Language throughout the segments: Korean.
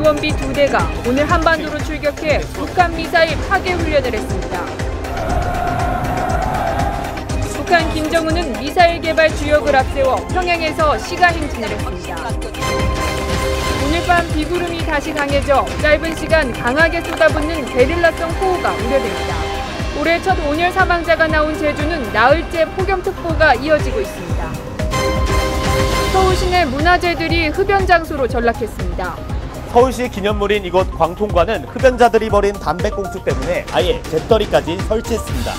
B-1B 2대가 오늘 한반도로 출격해 북한 미사일 파괴 훈련을 했습니다. 북한 김정은은 미사일 개발 주역을 앞세워 평양에서 시가 행진을 했습니다. 오늘 밤 비구름이 다시 강해져 짧은 시간 강하게 쏟아붓는 게릴라성 호우가 우려됩니다. 올해 첫 온열 사망자가 나온 제주는 나흘째 폭염특보가 이어지고 있습니다. 서울시내 문화재들이 흡연 장소로 전락했습니다. 서울시 기념물인 이곳 광통관은 흡연자들이 벌인 담배꽁초 때문에 아예 재떨이까지 설치했습니다.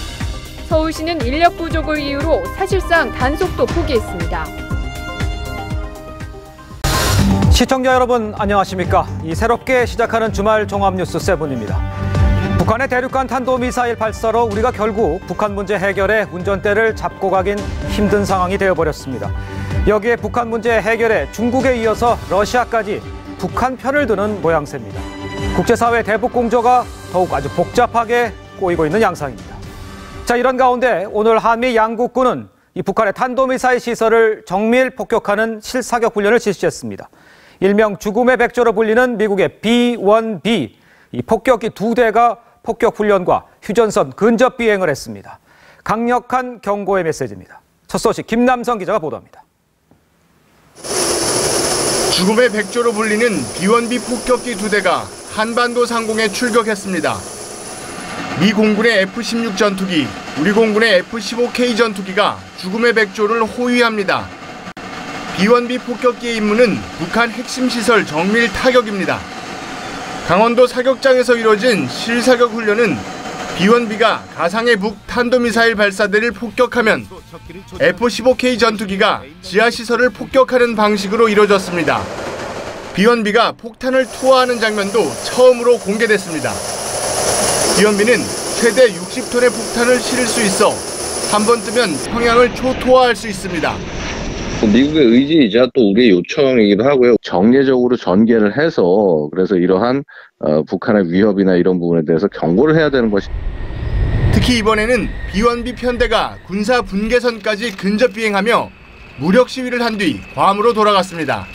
서울시는 인력 부족을 이유로 사실상 단속도 포기했습니다. 시청자 여러분 안녕하십니까? 이 새롭게 시작하는 주말 종합뉴스 7입니다. 북한의 대륙간 탄도미사일 발사로 우리가 결국 북한 문제 해결에 운전대를 잡고 가긴 힘든 상황이 되어버렸습니다. 여기에 북한 문제 해결에 중국에 이어서 러시아까지 북한 편을 드는 모양새입니다. 국제사회 대북 공조가 더욱 아주 복잡하게 꼬이고 있는 양상입니다. 자, 이런 가운데 오늘 한미 양국군은 이 북한의 탄도미사일 시설을 정밀 폭격하는 실사격 훈련을 실시했습니다. 일명 죽음의 백조로 불리는 미국의 B-1B 이 폭격기 2대가 폭격 훈련과 휴전선 근접 비행을 했습니다. 강력한 경고의 메시지입니다. 첫 소식 김남성 기자가 보도합니다. 죽음의 백조로 불리는 B-1B 폭격기 2대가 한반도 상공에 출격했습니다. 미 공군의 F-16 전투기, 우리 공군의 F-15K 전투기가 죽음의 백조를 호위합니다. B-1B 폭격기의 임무는 북한 핵심 시설 정밀 타격입니다. 강원도 사격장에서 이뤄진 실사격 훈련은 B-1B가 가상의 북 탄도미사일 발사대를 폭격하면 F-15K 전투기가 지하시설을 폭격하는 방식으로 이뤄졌습니다. B-1B가 폭탄을 투하하는 장면도 처음으로 공개됐습니다. B-1B는 최대 60톤의 폭탄을 실을 수 있어 한 번 뜨면 평양을 초토화할 수 있습니다. 미국의 의지이자 또 우리의 요청이기도 하고요. 정례적으로 전개를 해서 그래서 이러한 북한의 위협이나 이런 부분에 대해서 경고를 해야 되는 것이. 특히 이번에는 B-1B 편대가 군사 분계선까지 근접 비행하며 무력 시위를 한 뒤 괌으로 돌아갔습니다.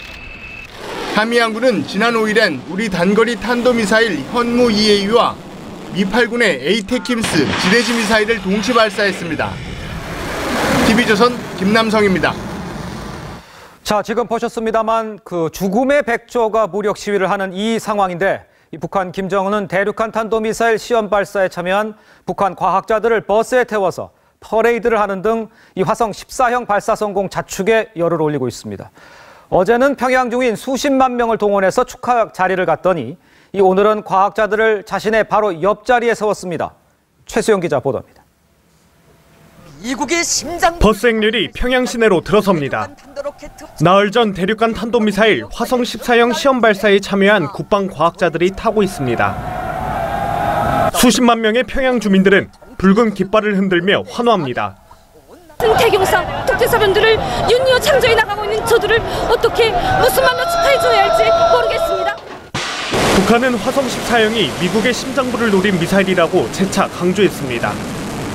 한미양군은 지난 5일엔 우리 단거리 탄도미사일 현무 EA와 미-8군의 에이테킴스 지대지 미사일을 동시 발사했습니다. TV조선 김남성입니다. 자, 지금 보셨습니다만 그 죽음의 백조가 무력 시위를 하는 이 상황인데 이 북한 김정은은 대륙간 탄도미사일 시험 발사에 참여한 북한 과학자들을 버스에 태워서 퍼레이드를 하는 등 이 화성 14형 발사 성공 자축에 열을 올리고 있습니다. 어제는 평양 중인 수십만 명을 동원해서 축하 자리를 갔더니 이 오늘은 과학자들을 자신의 바로 옆자리에 세웠습니다. 최수영 기자 보도입니다. 버스 행렬이 평양 시내로 들어섭니다. 나흘 전 대륙간 탄도미사일 화성 14형 시험 발사에 참여한 국방 과학자들이 타고 있습니다. 수십만 명의 평양 주민들은 붉은 깃발을 흔들며 환호합니다. 태경상 독재사변들을 윤리어 창조해 나가고 있는 저들을 어떻게 무슨 말로 축하해줘야 할지 모르겠습니다. 북한은 화성 14형이 미국의 심장부를 노린 미사일이라고 재차 강조했습니다.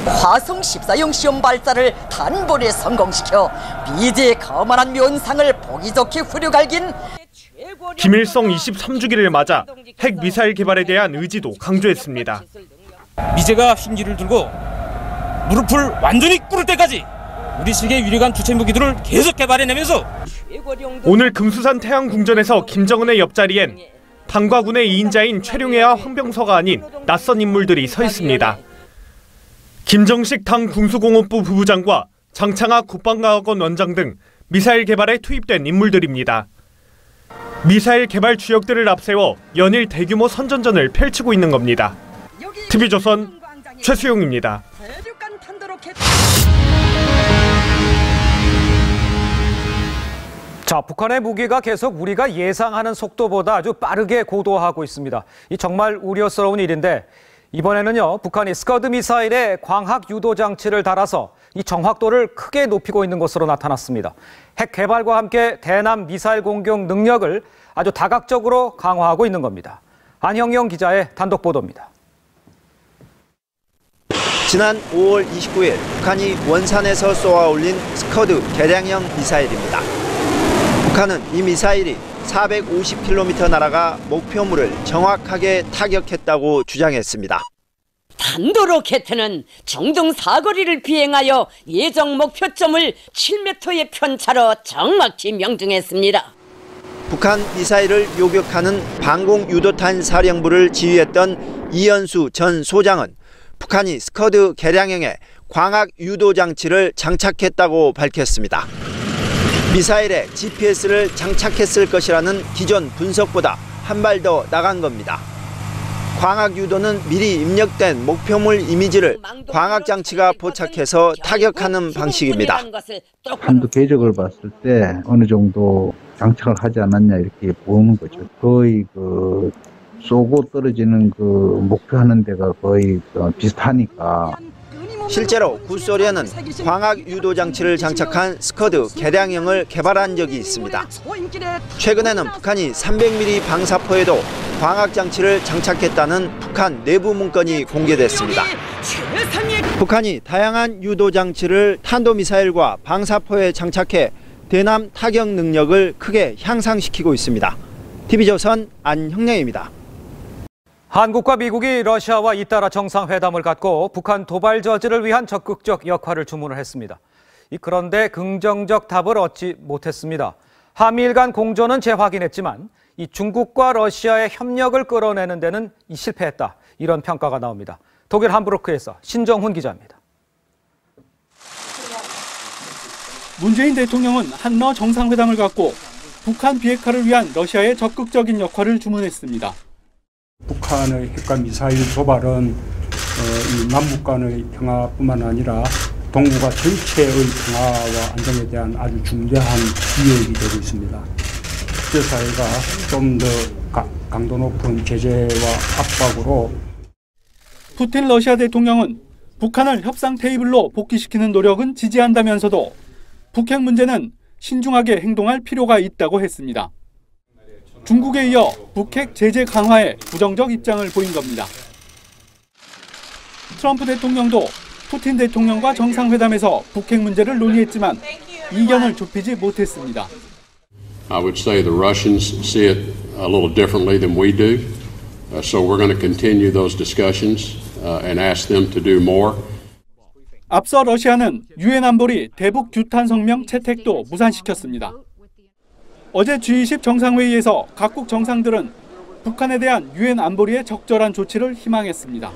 화성 14형 시험 발사를 단번에 성공시켜 미제의 거만한 면상을 보기 좋게 후려갈긴 김일성 23주기를 맞아 핵 미사일 개발에 대한 의지도 강조했습니다. 미제가 흉기를 들고 무릎을 완전히 꿇을 때까지 우리식의 유력한 주체 무기들을 계속 개발해내면서 오늘 금수산 태양궁전에서 김정은의 옆자리엔 당과 군의 2인자인 최룡해와 황병서가 아닌 낯선 인물들이 서 있습니다. 김정식 당 군수공업부 부부장과 장창하 국방과학원 원장 등 미사일 개발에 투입된 인물들입니다. 미사일 개발 주역들을 앞세워 연일 대규모 선전전을 펼치고 있는 겁니다. TV조선 최수용입니다. 자, 북한의 무기가 계속 우리가 예상하는 속도보다 아주 빠르게 고도화하고 있습니다. 이 정말 우려스러운 일인데 이번에는요, 북한이 스커드 미사일에 광학 유도 장치를 달아서 이 정확도를 크게 높이고 있는 것으로 나타났습니다. 핵 개발과 함께 대남 미사일 공격 능력을 아주 다각적으로 강화하고 있는 겁니다. 안형영 기자의 단독 보도입니다. 지난 5월 29일 북한이 원산에서 쏘아 올린 스커드 개량형 미사일입니다. 북한은 이 미사일이 450km 날아가 목표물을 정확하게 타격했다고 주장했습니다. 탄도로켓은 정동 사거리를 비행하여 예정 목표점을 7m의 편차로 정확히 명중했습니다. 북한 미사일을 요격하는 방공유도탄 사령부를 지휘했던 이현수 전 소장은 북한이 스커드 개량형의 광학 유도 장치를 장착했다고 밝혔습니다. 미사일에 GPS를 장착했을 것이라는 기존 분석보다 한 발 더 나간 겁니다. 광학 유도는 미리 입력된 목표물 이미지를 광학 장치가 포착해서 타격하는 방식입니다. 한도 궤적을 봤을 때 어느 정도 장착을 하지 않았냐 이렇게 보는 거죠. 거의 쏘고 떨어지는 목표하는 데가 거의 비슷하니까. 실제로 구소련은 광학 유도 장치를 장착한 스커드 개량형을 개발한 적이 있습니다. 최근에는 북한이 300mm 방사포에도 광학 장치를 장착했다는 북한 내부 문건이 공개됐습니다. 북한이 다양한 유도 장치를 탄도미사일과 방사포에 장착해 대남 타격 능력을 크게 향상시키고 있습니다. TV조선 안형량입니다. 한국과 미국이 러시아와 잇따라 정상회담을 갖고 북한 도발 저지를 위한 적극적 역할을 주문을 했습니다. 그런데 긍정적 답을 얻지 못했습니다. 한미일 간 공조는 재확인했지만 이 중국과 러시아의 협력을 끌어내는 데는 실패했다. 이런 평가가 나옵니다. 독일 함부르크에서 신정훈 기자입니다. 문재인 대통령은 한러 정상회담을 갖고 북한 비핵화를 위한 러시아의 적극적인 역할을 주문했습니다. 북한의 핵과 미사일 도발은 이 남북 간의 평화뿐만 아니라 동북아 전체의 평화와 안정에 대한 아주 중대한 위협이 되고 있습니다. 국제사회가 좀 더 강도 높은 제재와 압박으로 푸틴 러시아 대통령은 북한을 협상 테이블로 복귀시키는 노력은 지지한다면서도 북핵 문제는 신중하게 행동할 필요가 있다고 했습니다. 중국에 이어 북핵 제재 강화에 부정적 입장을 보인 겁니다. 트럼프 대통령도 푸틴 대통령과 정상회담에서 북핵 문제를 논의했지만 이견을 좁히지 못했습니다. I would say the Russians see it a little differently than we do. So we're going to continue those discussions and ask them to do more. 앞서 러시아는 유엔 안보리 대북 규탄 성명 채택도 무산시켰습니다. 어제 G20 정상회의에서 각국 정상들은 북한에 대한 유엔 안보리의 적절한 조치를 희망했습니다.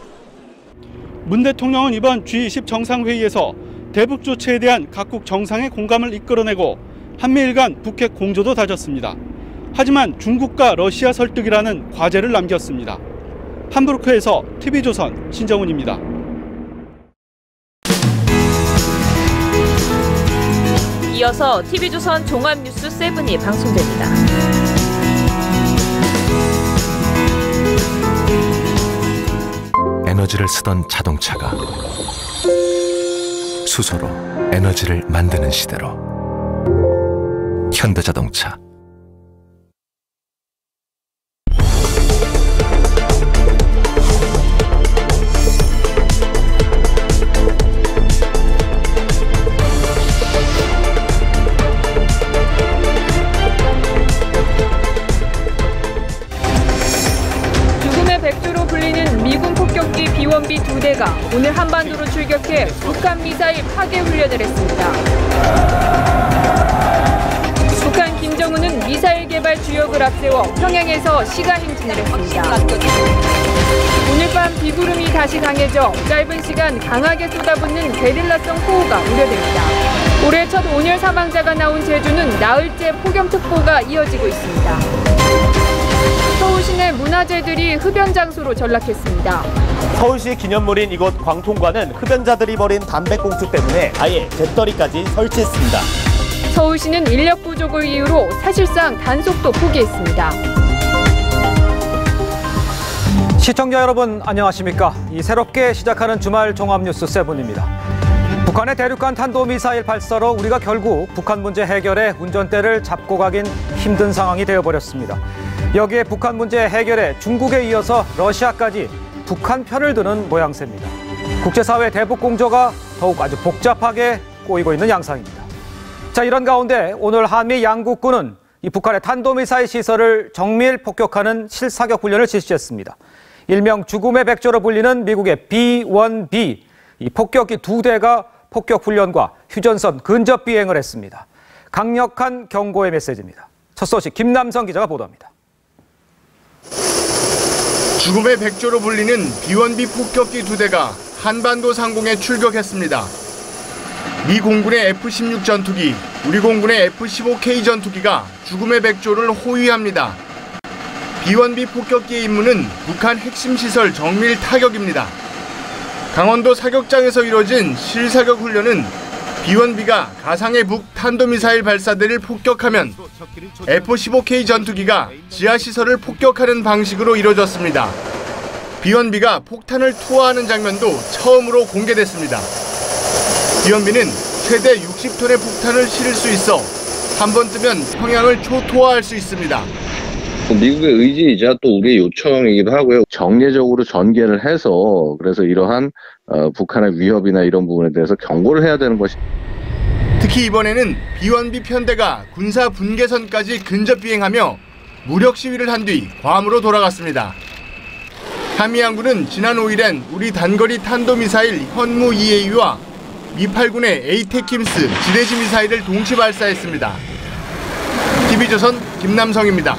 문 대통령은 이번 G20 정상회의에서 대북 조치에 대한 각국 정상의 공감을 이끌어내고 한미일 간 북핵 공조도 다졌습니다. 하지만 중국과 러시아 설득이라는 과제를 남겼습니다. 함부르크에서 TV조선 신정훈입니다. 이어서 TV조선 종합뉴스 7이 방송됩니다. 에너지를 쓰던 자동차가 수소로 에너지를 만드는 시대로 현대자동차. 죽음의 백조로 불리는 미군 폭격기 B-1B 2대가 오늘 한반도로 출격해 북한 미사일 파괴 훈련을 했습니다. 북한 김정은은 미사일 개발 주역을 앞세워 평양에서 시가 행진을 했습니다. 오늘 밤 비구름이 다시 강해져 짧은 시간 강하게 쏟아붓는 게릴라성 호우가 우려됩니다. 올해 첫 온열 사망자가 나온 제주는 나흘째 폭염특보가 이어지고 있습니다. 서울시내 문화재들이 흡연 장소로 전락했습니다. 서울시 기념물인 이곳 광통관은 흡연자들이 벌인 담배꽁초 때문에 아예 재떨이까지 설치했습니다. 서울시는 인력 부족을 이유로 사실상 단속도 포기했습니다. 시청자 여러분 안녕하십니까? 새롭게 시작하는 주말 종합뉴스 7입니다. 북한의 대륙간 탄도미사일 발사로 우리가 결국 북한 문제 해결에 운전대를 잡고 가긴 힘든 상황이 되어버렸습니다. 여기에 북한 문제 해결에 중국에 이어서 러시아까지 북한 편을 드는 모양새입니다. 국제사회 대북 공조가 더욱 아주 복잡하게 꼬이고 있는 양상입니다. 자, 이런 가운데 오늘 한미 양국군은 이 북한의 탄도미사일 시설을 정밀 폭격하는 실사격 훈련을 실시했습니다. 일명 죽음의 백조로 불리는 미국의 B-1B, 이 폭격기 2대가 폭격 훈련과 휴전선 근접 비행을 했습니다. 강력한 경고의 메시지입니다. 첫 소식 김남성 기자가 보도합니다. 죽음의 백조로 불리는 B-1B 폭격기 2대가 한반도 상공에 출격했습니다. 미 공군의 F-16 전투기, 우리 공군의 F-15K 전투기가 죽음의 백조를 호위합니다. B-1B 폭격기의 임무는 북한 핵심 시설 정밀 타격입니다. 강원도 사격장에서 이뤄진 실사격 훈련은 B-1B가 가상의 북 탄도미사일 발사대를 폭격하면 F-15K 전투기가 지하시설을 폭격하는 방식으로 이뤄졌습니다. B-1B가 폭탄을 투하하는 장면도 처음으로 공개됐습니다. B-1B는 최대 60톤의 폭탄을 실을 수 있어 한 번 뜨면 평양을 초토화할 수 있습니다. 미국의 의지이자 또 우리의 요청이기도 하고요. 정례적으로 전개를 해서 그래서 이러한 북한의 위협이나 이런 부분에 대해서 경고를 해야 되는 것이. 특히 이번에는 B-1B 편대가 군사 분계선까지 근접 비행하며 무력 시위를 한 뒤 괌으로 돌아갔습니다. 한미양군은 지난 5일엔 우리 단거리 탄도미사일 현무 EA와 미-8군의 에이테킴스 지대지 미사일을 동시 발사했습니다. TV조선 김남성입니다.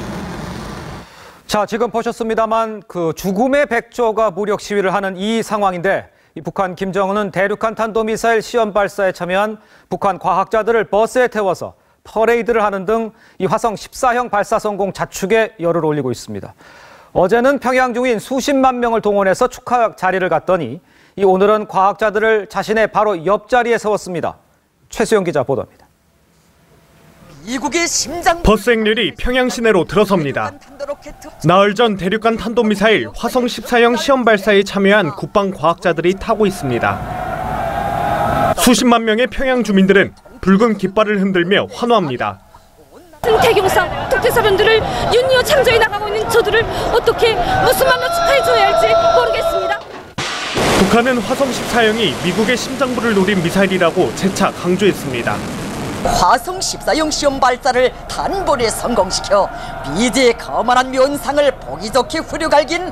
자, 지금 보셨습니다만 그 죽음의 백조가 무력 시위를 하는 이 상황인데 이 북한 김정은은 대륙간 탄도미사일 시험 발사에 참여한 북한 과학자들을 버스에 태워서 퍼레이드를 하는 등 이 화성 14형 발사 성공 자축에 열을 올리고 있습니다. 어제는 평양 중인 수십만 명을 동원해서 축하 자리를 갔더니 이 오늘은 과학자들을 자신의 바로 옆자리에 세웠습니다. 최수영 기자 보도합니다. 미국의 심장 버스 행렬이 평양 시내로 들어섭니다. 나흘 전 대륙간 탄도미사일 화성 14형 시험 발사에 참여한 국방 과학자들이 타고 있습니다. 수십만 명의 평양 주민들은 붉은 깃발을 흔들며 환호합니다. 태경상 특대사변들을 윤리어 창조해 나가고 있는 저들을 어떻게 무슨 말로 축하해줘야 할지 모르겠습니다. 북한은 화성 14형이 미국의 심장부를 노린 미사일이라고 재차 강조했습니다. 화성 14형 시험 발사를 단번에 성공시켜 미제의 거만한 면상을 보기 좋게 후려갈긴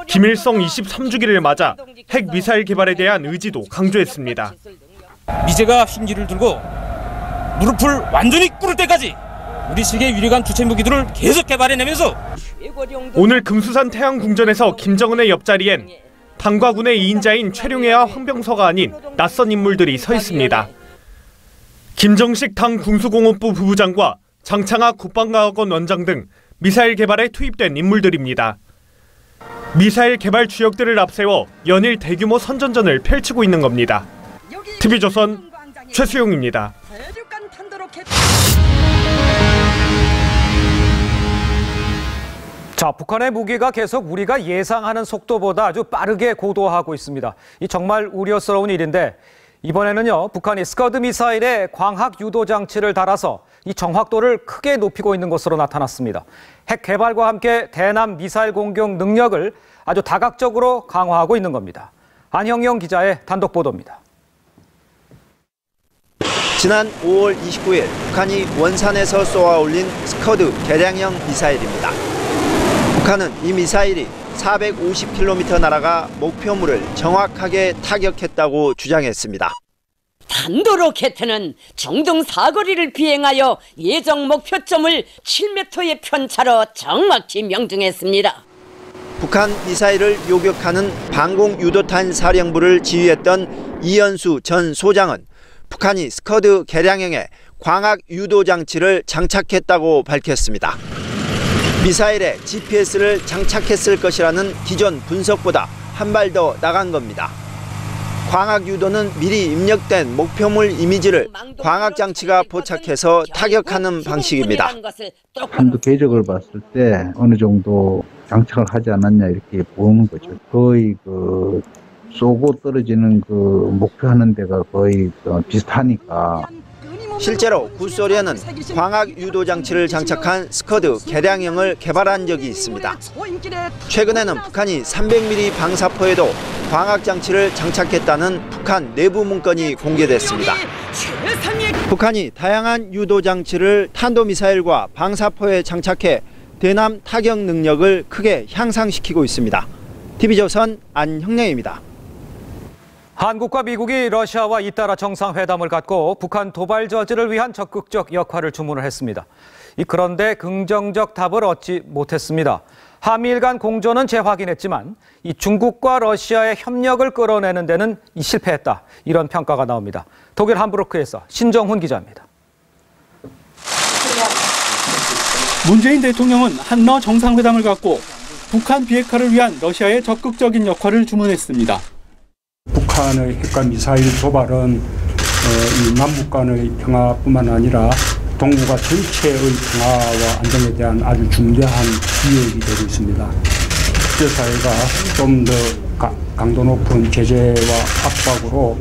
김일성 23주기를 맞아 핵 미사일 개발에 대한 의지도 강조했습니다. 미제가 흰기를 들고 무릎을 완전히 꿇을 때까지 우리식의 유력한 주체 무기들을 계속 개발해내면서 오늘 금수산 태양궁전에서 김정은의 옆자리엔 당과 군의 2인자인 최룡해와 황병서가 아닌 낯선 인물들이 서 있습니다. 김정식 당 군수공업부 부부장과 장창학 국방과학원 원장 등 미사일 개발에 투입된 인물들입니다. 미사일 개발 주역들을 앞세워 연일 대규모 선전전을 펼치고 있는 겁니다. TV조선 최수용입니다. 자, 북한의 무기가 계속 우리가 예상하는 속도보다 아주 빠르게 고도화하고 있습니다. 이 정말 우려스러운 일인데 이번에는요, 북한이 스커드 미사일에 광학 유도 장치를 달아서 이 정확도를 크게 높이고 있는 것으로 나타났습니다. 핵 개발과 함께 대남 미사일 공격 능력을 아주 다각적으로 강화하고 있는 겁니다. 안형영 기자의 단독 보도입니다. 지난 5월 29일 북한이 원산에서 쏘아 올린 스커드 개량형 미사일입니다. 북한은 이 미사일이 450km 날아가 목표물을 정확하게 타격했다고 주장했습니다. 탄도 로켓은 정동 사거리를 비행하여 예정 목표점을 7m의 편차로 정확히 명중했습니다. 북한 미사일을 요격하는 방공유도탄 사령부를 지휘했던 이현수 전 소장은 북한이 스커드 개량형에 광학 유도 장치를 장착했다고 밝혔습니다. 미사일에 GPS를 장착했을 것이라는 기존 분석보다 한 발 더 나간 겁니다. 광학 유도는 미리 입력된 목표물 이미지를 광학 장치가 포착해서 타격하는 방식입니다. 한두 궤적을 봤을 때 어느 정도 장착을 하지 않았냐 이렇게 보는 거죠. 거의 쏘고 떨어지는 목표하는 데가 거의 비슷하니까. 실제로 구소련은 광학 유도 장치를 장착한 스커드 개량형을 개발한 적이 있습니다. 최근에는 북한이 300mm 방사포에도 광학 장치를 장착했다는 북한 내부 문건이 공개됐습니다. 북한이 다양한 유도 장치를 탄도미사일과 방사포에 장착해 대남 타격 능력을 크게 향상시키고 있습니다. TV조선 안형래입니다. 한국과 미국이 러시아와 잇따라 정상회담을 갖고 북한 도발 저지를 위한 적극적 역할을 주문을 했습니다. 그런데 긍정적 답을 얻지 못했습니다. 한미일 간 공조는 재확인했지만 이 중국과 러시아의 협력을 끌어내는 데는 실패했다. 이런 평가가 나옵니다. 독일 함부르크에서 신정훈 기자입니다. 문재인 대통령은 한러 정상회담을 갖고 북한 비핵화를 위한 러시아의 적극적인 역할을 주문했습니다. 북한의 핵과 미사일 도발은 이 남북 간의 평화뿐만 아니라 동북아 전체의 평화와 안정에 대한 아주 중대한 위협이 되고 있습니다. 국제사회가 좀 더 강도 높은 제재와 압박으로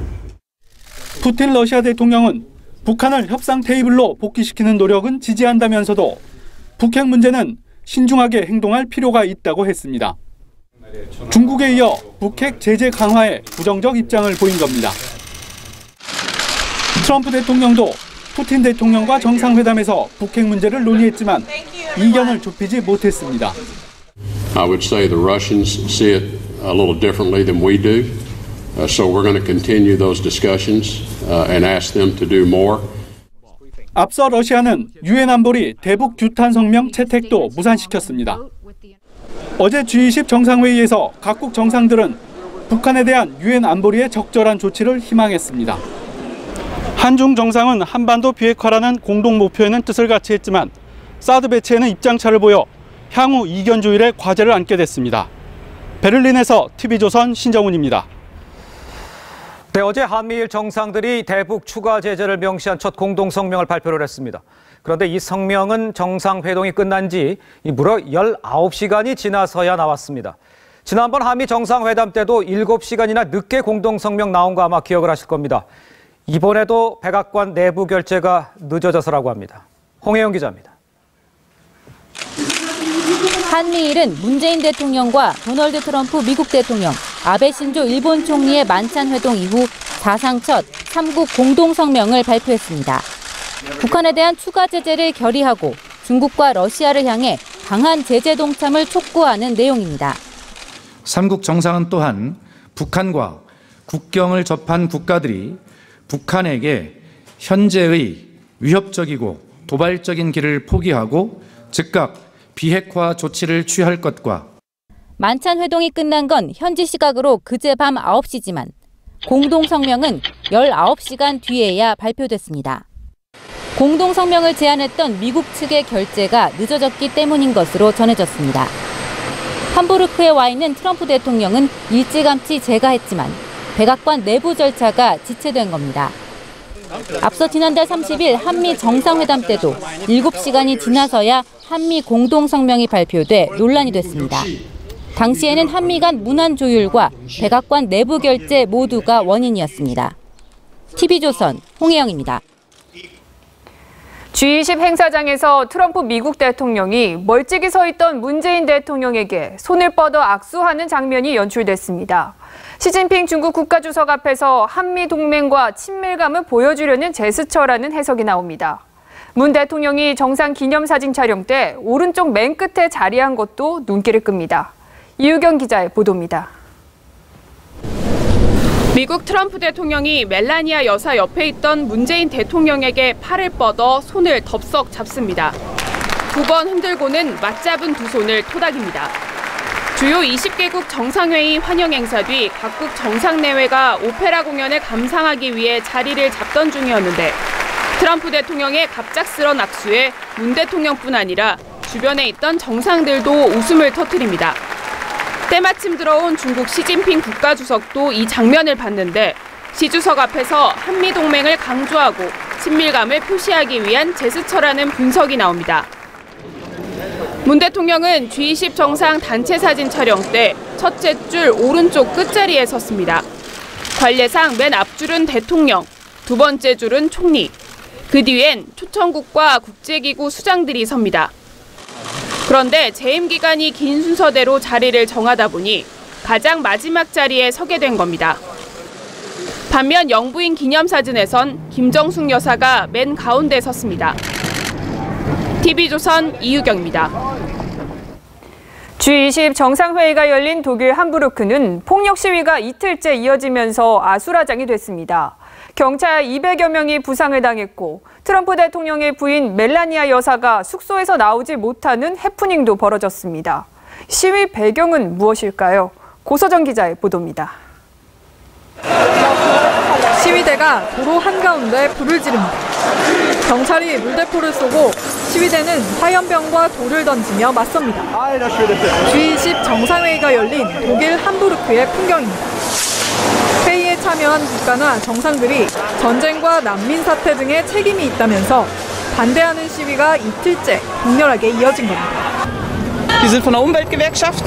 푸틴 러시아 대통령은 북한을 협상 테이블로 복귀시키는 노력은 지지한다면서도 북핵 문제는 신중하게 행동할 필요가 있다고 했습니다. 중국에 이어 북핵 제재 강화에 부정적 입장을 보인 겁니다. 트럼프 대통령도 푸틴 대통령과 정상회담에서 북핵 문제를 논의했지만 이견을 좁히지 못했습니다. I would say the Russians see it a little differently than we do. So we're going to continue those discussions and ask them to do more. 앞서 러시아는 유엔 안보리 대북 규탄 성명 채택도 무산시켰습니다. 어제 G20 정상회의에서 각국 정상들은 북한에 대한 유엔 안보리의 적절한 조치를 희망했습니다. 한중 정상은 한반도 비핵화라는 공동 목표에는 뜻을 같이 했지만 사드 배치에는 입장차를 보여 향후 이견 조율에 과제를 안게 됐습니다. 베를린에서 TV조선 신정훈입니다. 네, 어제 한미일 정상들이 대북 추가 제재를 명시한 첫 공동 성명을 발표를 했습니다. 그런데 이 성명은 정상회동이 끝난 지 무려 19시간이 지나서야 나왔습니다. 지난번 한미 정상회담 때도 7시간이나 늦게 공동 성명 나온 거 아마 기억을 하실 겁니다. 이번에도 백악관 내부 결재가 늦어져서라고 합니다. 홍혜영 기자입니다. 한미일은 문재인 대통령과 도널드 트럼프 미국 대통령, 아베 신조 일본 총리의 만찬 회동 이후 사상 첫 3국 공동성명을 발표했습니다. 북한에 대한 추가 제재를 결의하고 중국과 러시아를 향해 강한 제재 동참을 촉구하는 내용입니다. 3국 정상은 또한 북한과 국경을 접한 국가들이 북한에게 현재의 위협적이고 도발적인 길을 포기하고 즉각 비핵화 조치를 취할 것과 만찬 회동이 끝난 건 현지 시각으로 그제 밤 9시지만 공동성명은 19시간 뒤에야 발표됐습니다. 공동성명을 제안했던 미국 측의 결재가 늦어졌기 때문인 것으로 전해졌습니다. 함부르크에 와 있는 트럼프 대통령은 일찌감치 재가했지만 백악관 내부 절차가 지체된 겁니다. 앞서 지난달 30일 한미 정상회담 때도 7시간이 지나서야 한미 공동성명이 발표돼 논란이 됐습니다. 당시에는 한미 간 문안 조율과 백악관 내부 결재 모두가 원인이었습니다. TV조선 홍혜영입니다. G20 행사장에서 트럼프 미국 대통령이 멀찍이 서 있던 문재인 대통령에게 손을 뻗어 악수하는 장면이 연출됐습니다. 시진핑 중국 국가주석 앞에서 한미 동맹과 친밀감을 보여주려는 제스처라는 해석이 나옵니다. 문 대통령이 정상 기념사진 촬영 때 오른쪽 맨 끝에 자리한 것도 눈길을 끕니다. 이유경 기자의 보도입니다. 미국 트럼프 대통령이 멜라니아 여사 옆에 있던 문재인 대통령에게 팔을 뻗어 손을 덥석 잡습니다. 2번 흔들고는 맞잡은 두 손을 토닥입니다. 주요 20개국 정상회의 환영 행사 뒤 각국 정상내외가 오페라 공연을 감상하기 위해 자리를 잡던 중이었는데 트럼프 대통령의 갑작스런 악수에 문 대통령뿐 아니라 주변에 있던 정상들도 웃음을 터뜨립니다. 때마침 들어온 중국 시진핑 국가주석도 이 장면을 봤는데 시 주석 앞에서 한미동맹을 강조하고 친밀감을 표시하기 위한 제스처라는 분석이 나옵니다. 문 대통령은 G20 정상 단체 사진 촬영 때 첫째 줄 오른쪽 끝자리에 섰습니다. 관례상 맨 앞줄은 대통령, 두 번째 줄은 총리, 그 뒤엔 초청국과 국제기구 수장들이 섭니다. 그런데 재임 기간이 긴 순서대로 자리를 정하다 보니 가장 마지막 자리에 서게 된 겁니다. 반면 영부인 기념사진에선 김정숙 여사가 맨 가운데 섰습니다. TV조선 이유경입니다. G20 정상회의가 열린 독일 함부르크는 폭력 시위가 이틀째 이어지면서 아수라장이 됐습니다. 경찰 200여 명이 부상을 당했고 트럼프 대통령의 부인 멜라니아 여사가 숙소에서 나오지 못하는 해프닝도 벌어졌습니다. 시위 배경은 무엇일까요? 고서정 기자의 보도입니다. 시위대가 도로 한가운데 불을 지릅니다. 경찰이 물대포를 쏘고 시위대는 화염병과 돌을 던지며 맞섭니다. G20 정상회의가 열린 독일 함부르크의 풍경입니다. 회의에 참여한 국가나 정상들이 전쟁과 난민 사태 등의 책임이 있다면서 반대하는 시위가 이틀째 격렬하게 이어진 겁니다. Wir sind von der Umweltgewerkschaft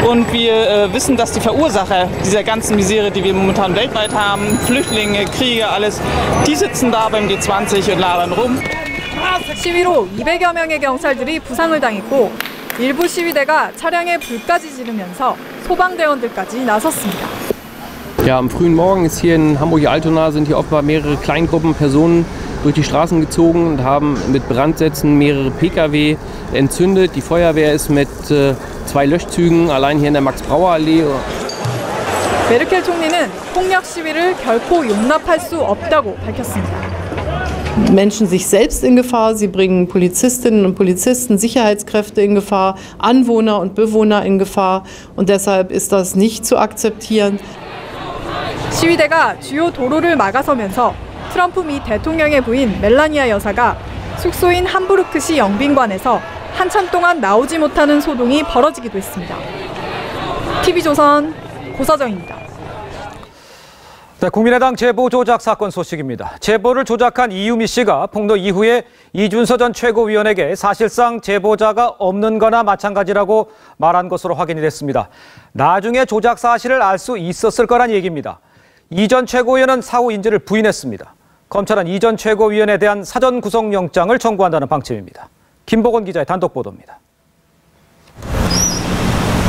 und wir wissen, dass die Verursacher dieser ganzen Misere, die wir momentan weltweit haben, Flüchtlinge, Kriege, alles, die sitzen da beim G20 und labern rum. 시위로 200여 명의 경찰들이 부상을 당했고 일부 시위대가 차량에 불까지 지르면서 소방대원들까지 나섰습니다. Ja, am frühen Morgen ist hier in Hamburg-Altona sind hier offenbar mehrere Kleingruppen Personen durch die Straßen gezogen und haben mit Brandsätzen mehrere Pkw entzündet. Die Feuerwehr ist mit 2 Löschzügen allein hier in der Max-Brauer-Allee. 메르켈 총리는 폭력 시위를 결코 용납할 수 없다고 밝혔습니다. Menschen sich selbst in Gefahr, sie bringen Polizistinnen und Polizisten, Sicherheitskräfte in Gefahr, Anwohner und Bewohner in Gefahr und deshalb ist das nicht zu akzeptieren. 시위대가 주요 도로를 막아서면서 트럼프 미 대통령의 부인 멜라니아 여사가 숙소인 함부르크시 영빈관에서 한참 동안 나오지 못하는 소동이 벌어지기도 했습니다. TV조선 고서정입니다. 네, 국민의당 제보 조작 사건 소식입니다. 제보를 조작한 이유미 씨가 폭로 이후에 이준서 전 최고위원에게 사실상 제보자가 없는 거나 마찬가지라고 말한 것으로 확인이 됐습니다. 나중에 조작 사실을 알 수 있었을 거란 얘기입니다. 이 전 최고위원은 사후 인지를 부인했습니다. 검찰은 이 전 최고위원에 대한 사전 구속영장을 청구한다는 방침입니다. 김보건 기자의 단독 보도입니다.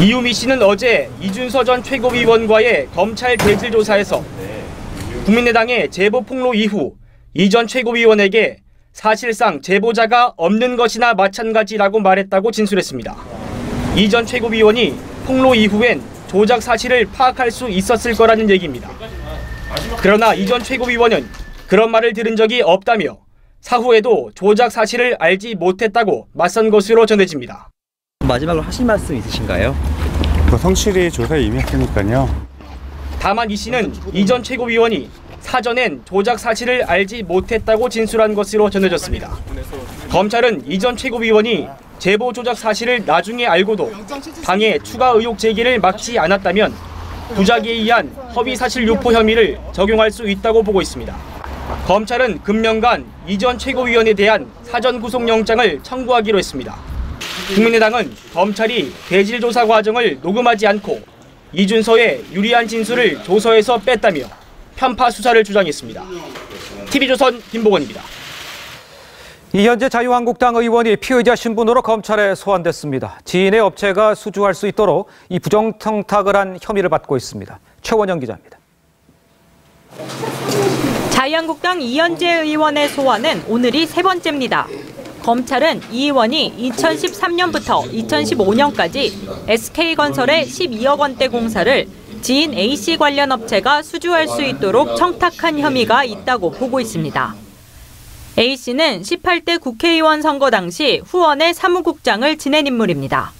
이유미 씨는 어제 이준서 전 최고위원과의 검찰 대질 조사에서 국민의당의 제보 폭로 이후 이 전 최고위원에게 사실상 제보자가 없는 것이나 마찬가지라고 말했다고 진술했습니다. 이 전 최고위원이 폭로 이후엔 조작 사실을 파악할 수 있었을 거라는 얘기입니다. 그러나 이 전 최고위원은 그런 말을 들은 적이 없다며 사후에도 조작 사실을 알지 못했다고 맞선 것으로 전해집니다. 마지막으로 하실 말씀 있으신가요? 성실히 조사에 임했으니까요. 다만 이 씨는 이 전 최고위원이 사전엔 조작 사실을 알지 못했다고 진술한 것으로 전해졌습니다. 검찰은 이 전 최고위원이 제보 조작 사실을 나중에 알고도 당의 추가 의혹 제기를 막지 않았다면 부작위에 의한 허위 사실 유포 혐의를 적용할 수 있다고 보고 있습니다. 검찰은 금년간 이 전 최고위원에 대한 사전 구속영장을 청구하기로 했습니다. 국민의당은 검찰이 대질 조사 과정을 녹음하지 않고 이준서의 유리한 진술을 조서에서 뺐다며 편파 수사를 주장했습니다. TV조선 김보건입니다. 이현재 자유한국당 의원이 피의자 신분으로 검찰에 소환됐습니다. 지인의 업체가 수주할 수 있도록 이 부정청탁을 한 혐의를 받고 있습니다. 최원영 기자입니다. 자유한국당 이현재 의원의 소환은 오늘이 3번째입니다. 검찰은 이 의원이 2013년부터 2015년까지 SK건설의 12억 원대 공사를 지인 A씨 관련 업체가 수주할 수 있도록 청탁한 혐의가 있다고 보고 있습니다. A씨는 18대 국회의원 선거 당시 후원의 사무국장을 지낸 인물입니다.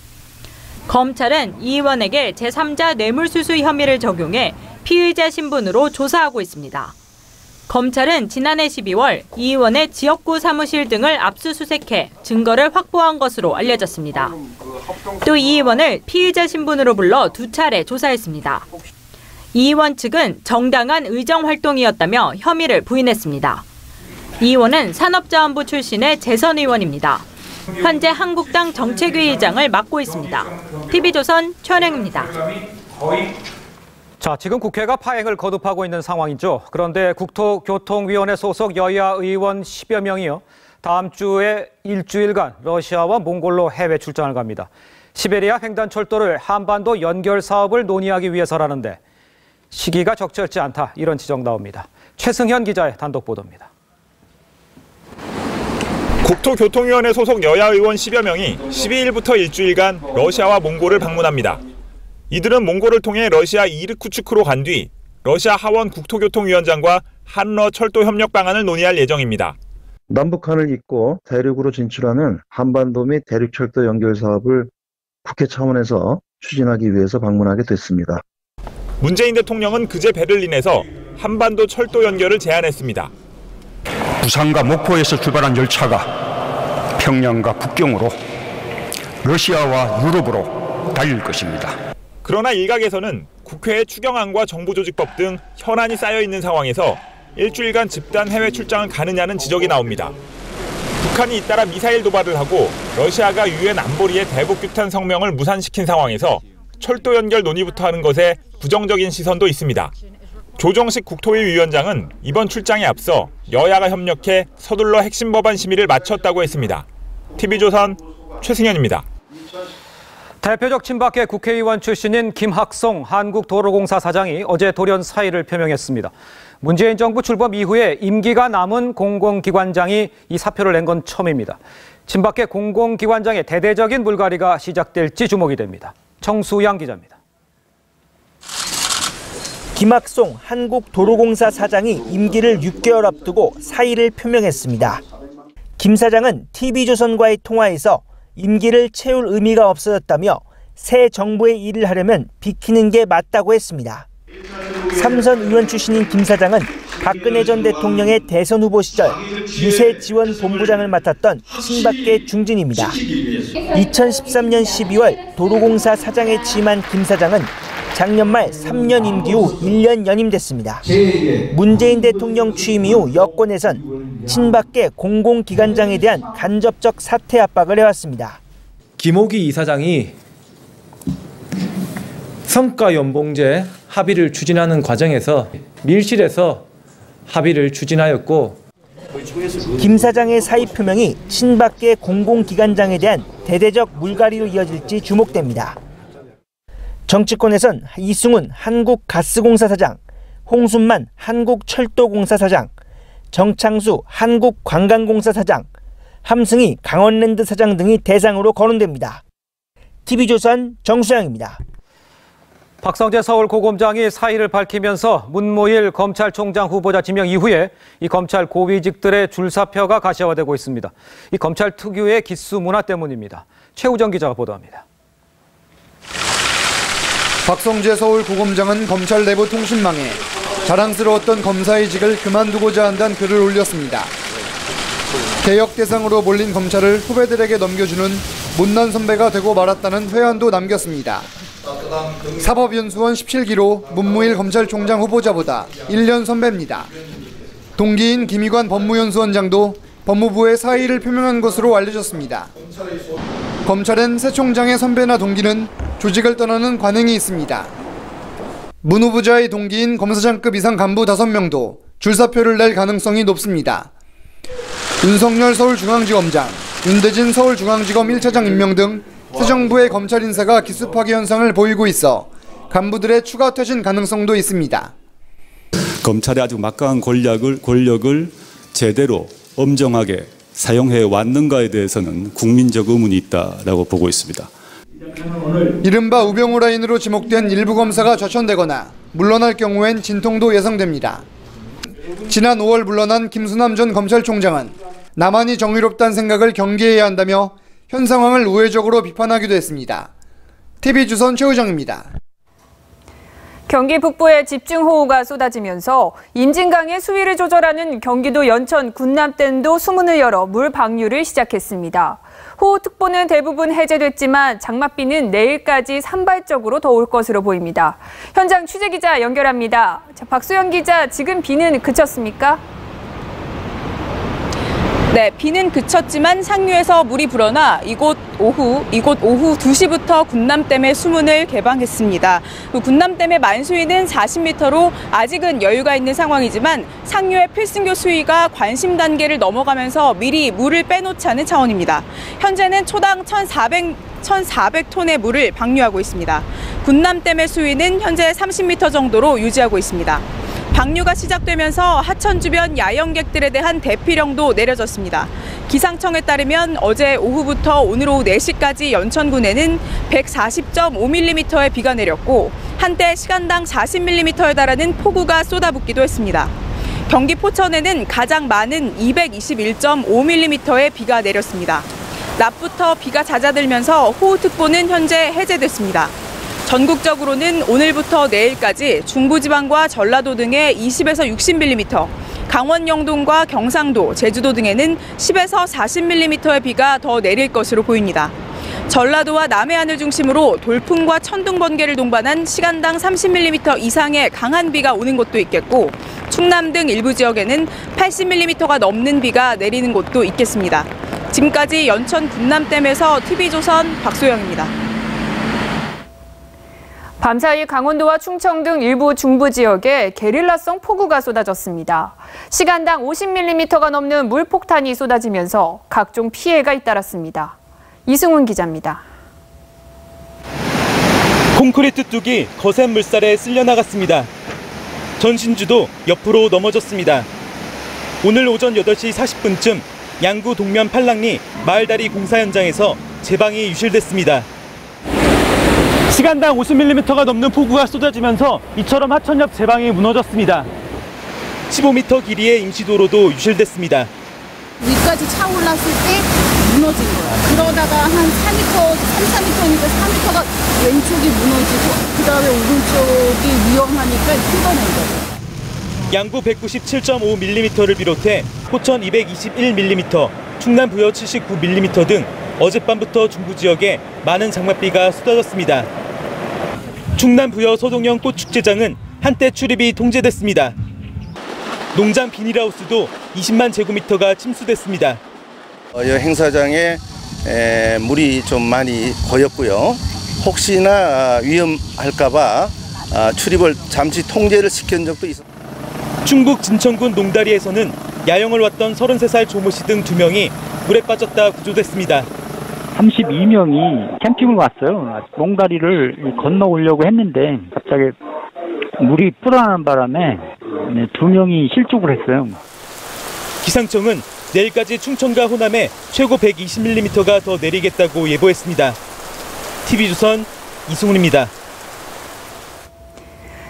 검찰은 이 의원에게 제3자 뇌물수수 혐의를 적용해 피의자 신분으로 조사하고 있습니다. 검찰은 지난해 12월 이 의원의 지역구 사무실 등을 압수수색해 증거를 확보한 것으로 알려졌습니다. 또 이 의원을 피의자 신분으로 불러 2차례 조사했습니다. 이 의원 측은 정당한 의정활동이었다며 혐의를 부인했습니다. 이 의원은 산업자원부 출신의 재선 의원입니다. 현재 한국당 정책위의장을 맡고 있습니다. TV조선 최원영입니다. 자, 지금 국회가 파행을 거듭하고 있는 상황이죠. 그런데 국토교통위원회 소속 여야 의원 10여 명이요. 다음 주에 일주일간 러시아와 몽골로 해외 출장을 갑니다. 시베리아 횡단철도를 한반도 연결 사업을 논의하기 위해서라는데 시기가 적절치 않다 이런 지적 나옵니다. 최승현 기자의 단독 보도입니다. 국토교통위원회 소속 여야 의원 10여 명이 12일부터 일주일간 러시아와 몽골을 방문합니다. 이들은 몽골을 통해 러시아 이르쿠츠크로 간 뒤 러시아 하원 국토교통위원장과 한러 철도 협력 방안을 논의할 예정입니다. 남북한을 잇고 대륙으로 진출하는 한반도 및 대륙철도 연결 사업을 국회 차원에서 추진하기 위해서 방문하게 됐습니다. 문재인 대통령은 그제 베를린에서 한반도 철도 연결을 제안했습니다. 부산과 목포에서 출발한 열차가 평양과 북경으로 러시아와 유럽으로 달릴 것입니다. 그러나 일각에서는 국회의 추경안과 정부조직법 등 현안이 쌓여 있는 상황에서 일주일간 집단 해외 출장을 가느냐는 지적이 나옵니다. 북한이 잇따라 미사일 도발을 하고 러시아가 유엔 안보리의 대북 규탄 성명을 무산시킨 상황에서 철도 연결 논의부터 하는 것에 부정적인 시선도 있습니다. 조정식 국토위 위원장은 이번 출장에 앞서 여야가 협력해 서둘러 핵심 법안 심의를 마쳤다고 했습니다. TV조선 최승현입니다. 대표적 친박계 국회의원 출신인 김학송 한국도로공사 사장이 어제 돌연 사의를 표명했습니다. 문재인 정부 출범 이후에 임기가 남은 공공기관장이 이 사표를 낸 건 처음입니다. 친박계 공공기관장의 대대적인 물갈이가 시작될지 주목이 됩니다. 정수양 기자입니다. 김학송 한국도로공사 사장이 임기를 6개월 앞두고 사의를 표명했습니다. 김 사장은 TV조선과의 통화에서 임기를 채울 의미가 없어졌다며 새 정부의 일을 하려면 비키는 게 맞다고 했습니다. 삼선 의원 출신인 김 사장은 박근혜 전 대통령의 대선 후보 시절 유세 지원 본부장을 맡았던 친박계 중진입니다. 2013년 12월 도로공사 사장에 취임한 김 사장은 작년 말 3년 임기 후 1년 연임됐습니다. 문재인 대통령 취임 이후 여권에선 친박계 공공기관장에 대한 간접적 사퇴 압박을 해왔습니다. 김호기 이사장이 성과연봉제 합의를 추진하는 과정에서 밀실에서 합의를 추진하였고 김 사장의 사의 표명이 친박계 공공기관장에 대한 대대적 물갈이로 이어질지 주목됩니다. 정치권에선 이승훈 한국가스공사 사장, 홍순만 한국철도공사 사장, 정창수 한국관광공사 사장, 함승희 강원랜드 사장 등이 대상으로 거론됩니다. TV조선 정수양입니다. 박성재 서울고검장이 사의를 밝히면서 문무일 검찰총장 후보자 지명 이후에 이 검찰 고위직들의 줄사표가 가시화되고 있습니다. 이 검찰 특유의 기수 문화 때문입니다. 최우정 기자가 보도합니다. 박성재 서울고검장은 검찰 내부 통신망에 자랑스러웠던 검사의직을 그만두고자 한다는 글을 올렸습니다. 개혁 대상으로 몰린 검찰을 후배들에게 넘겨주는 못난 선배가 되고 말았다는 회한도 남겼습니다. 사법연수원 17기로 문무일 검찰총장 후보자보다 1년 선배입니다. 동기인 김희관 법무연수원장도 법무부에 사의를 표명한 것으로 알려졌습니다. 검찰엔 새 총장의 선배나 동기는 조직을 떠나는 관행이 있습니다. 문 후보자의 동기인 검사장급 이상 간부 5명도 줄사표를 낼 가능성이 높습니다. 윤석열 서울중앙지검장, 윤대진 서울중앙지검 1차장 임명 등 새 정부의 검찰 인사가 기수 파괴 현상을 보이고 있어 간부들의 추가 퇴진 가능성도 있습니다. 검찰의 아주 막강한 권력을 제대로 엄정하게 사용해 왔는가에 대해서는 국민적 의문이 있다라고 보고 있습니다. 이른바 우병우 라인으로 지목된 일부 검사가 좌천되거나 물러날 경우엔 진통도 예상됩니다. 지난 5월 물러난 김수남 전 검찰총장은 나만이 정의롭다는 생각을 경계해야 한다며 현 상황을 우회적으로 비판하기도 했습니다. TV조선 최우정입니다. 경기 북부에 집중호우가 쏟아지면서 임진강의 수위를 조절하는 경기도 연천 군남댐도 수문을 열어 물 방류를 시작했습니다. 호우특보는 대부분 해제됐지만 장맛비는 내일까지 산발적으로 더 올 것으로 보입니다. 현장 취재기자 연결합니다. 자, 박수영 기자, 지금 비는 그쳤습니까? 네, 비는 그쳤지만 상류에서 물이 불어나 이곳 오후 2시부터 군남댐의 수문을 개방했습니다. 군남댐의 만수위는 40m로 아직은 여유가 있는 상황이지만 상류의 필승교 수위가 관심 단계를 넘어가면서 미리 물을 빼놓자는 차원입니다. 현재는 초당 1,400톤의 물을 방류하고 있습니다. 군남댐의 수위는 현재 30m 정도로 유지하고 있습니다. 방류가 시작되면서 하천 주변 야영객들에 대한 대피령도 내려졌습니다. 기상청에 따르면 어제 오후부터 오늘 오후 4시까지 연천군에는 140.5mm의 비가 내렸고 한때 시간당 40mm에 달하는 폭우가 쏟아붓기도 했습니다. 경기 포천에는 가장 많은 221.5mm의 비가 내렸습니다. 낮부터 비가 잦아들면서 호우특보는 현재 해제됐습니다. 전국적으로는 오늘부터 내일까지 중부지방과 전라도 등에 20에서 60mm, 강원 영동과 경상도, 제주도 등에는 10에서 40mm의 비가 더 내릴 것으로 보입니다. 전라도와 남해안을 중심으로 돌풍과 천둥 번개를 동반한 시간당 30mm 이상의 강한 비가 오는 곳도 있겠고 충남 등 일부 지역에는 80mm가 넘는 비가 내리는 곳도 있겠습니다. 지금까지 연천 군남댐에서 TV조선 박소영입니다. 밤사이 강원도와 충청 등 일부 중부 지역에 게릴라성 폭우가 쏟아졌습니다. 시간당 50mm가 넘는 물폭탄이 쏟아지면서 각종 피해가 잇따랐습니다. 이승훈 기자입니다. 콘크리트 뚝이 거센 물살에 쓸려나갔습니다. 전신주도 옆으로 넘어졌습니다. 오늘 오전 8시 40분쯤 양구 동면 팔랑리 마을다리 공사 현장에서 제방이 유실됐습니다. 시간당 50mm가 넘는 폭우가 쏟아지면서 이처럼 하천 옆 제방이 무너졌습니다. 15m 길이의 임시도로도 유실됐습니다. 위까지 차 올랐을 때 무너진 거야. 그러다가 한 4m, 3-4m니까 4m가 왼쪽이 무너지고 그다음에 오른쪽이 위험하니까 뜯어낸 거예요. 양구 197.5mm를 비롯해 포천 221mm, 충남 부여 79mm 등 어젯밤부터 중부 지역에 많은 장맛비가 쏟아졌습니다. 충남 부여 서동영 꽃축제장은 한때 출입이 통제됐습니다. 농장 비닐하우스도 20만 제곱미터가 침수됐습니다. 행사장에 물이 좀 많이 고였고요. 혹시나 위험할까봐 출입을 잠시 통제를 시킨 적도 있습니다. 충북 진천군 농다리에서는 야영을 왔던 33살 조모 씨 등 2명이 물에 빠졌다 구조됐습니다. 32명이 캠핑을 왔어요. 농다리를 건너오려고 했는데 갑자기 물이 불어나는 바람에 2명이 실족을 했어요. 기상청은 내일까지 충청과 호남에 최고 120mm가 더 내리겠다고 예보했습니다. TV조선 이승훈입니다.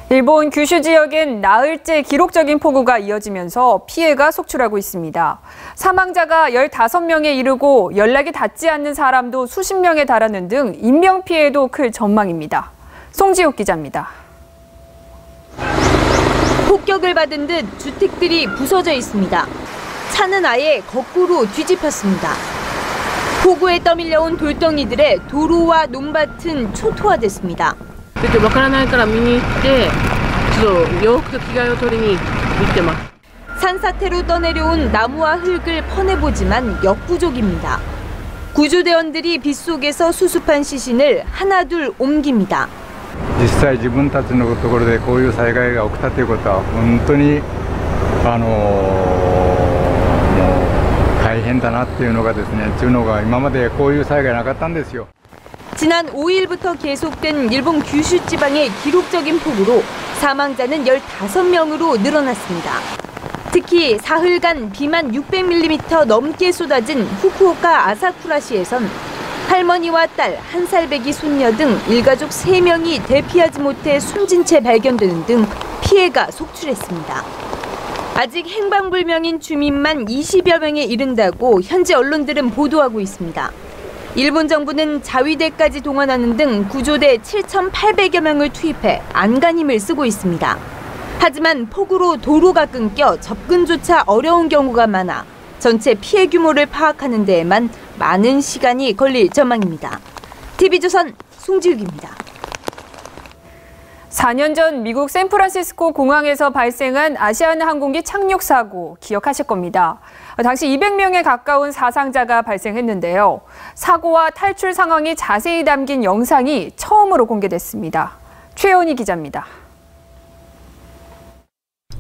일본 규슈 지역엔 나흘째 기록적인 폭우가 이어지면서 피해가 속출하고 있습니다. 사망자가 15명에 이르고 연락이 닿지 않는 사람도 수십 명에 달하는 등 인명피해도 클 전망입니다. 송지옥 기자입니다. 폭격을 받은 듯 주택들이 부서져 있습니다. 차는 아예 거꾸로 뒤집혔습니다. 폭우에 떠밀려온 돌덩이들에 도로와 논밭은 초토화됐습니다. 산사태로 떠내려온 나무와 흙을 퍼내보지만 역부족입니다. 구조대원들이 빗속에서 수습한 시신을 하나둘 옮깁니다. 実際自分たちのところでこういう災害が起きたということは本当に大変だなっていうのがですね、というのが今までこういう災害なかったんですよ。 지난 5일부터 계속된 일본 규슈 지방의 기록적인 폭우로 사망자는 15명으로 늘어났습니다. 특히 사흘간 비만 600mm 넘게 쏟아진 후쿠오카 아사쿠라시에선 할머니와 딸, 1살 배기 손녀 등 일가족 3명이 대피하지 못해 숨진 채 발견되는 등 피해가 속출했습니다. 아직 행방불명인 주민만 20여 명에 이른다고 현지 언론들은 보도하고 있습니다. 일본 정부는 자위대까지 동원하는 등 구조대 7,800여 명을 투입해 안간힘을 쓰고 있습니다. 하지만 폭우로 도로가 끊겨 접근조차 어려운 경우가 많아 전체 피해 규모를 파악하는 데에만 많은 시간이 걸릴 전망입니다. TV조선 송지욱입니다. 4년 전 미국 샌프란시스코 공항에서 발생한 아시아나 항공기 착륙 사고 기억하실 겁니다. 당시 200명에 가까운 사상자가 발생했는데요. 사고와 탈출 상황이 자세히 담긴 영상이 처음으로 공개됐습니다. 최연희 기자입니다.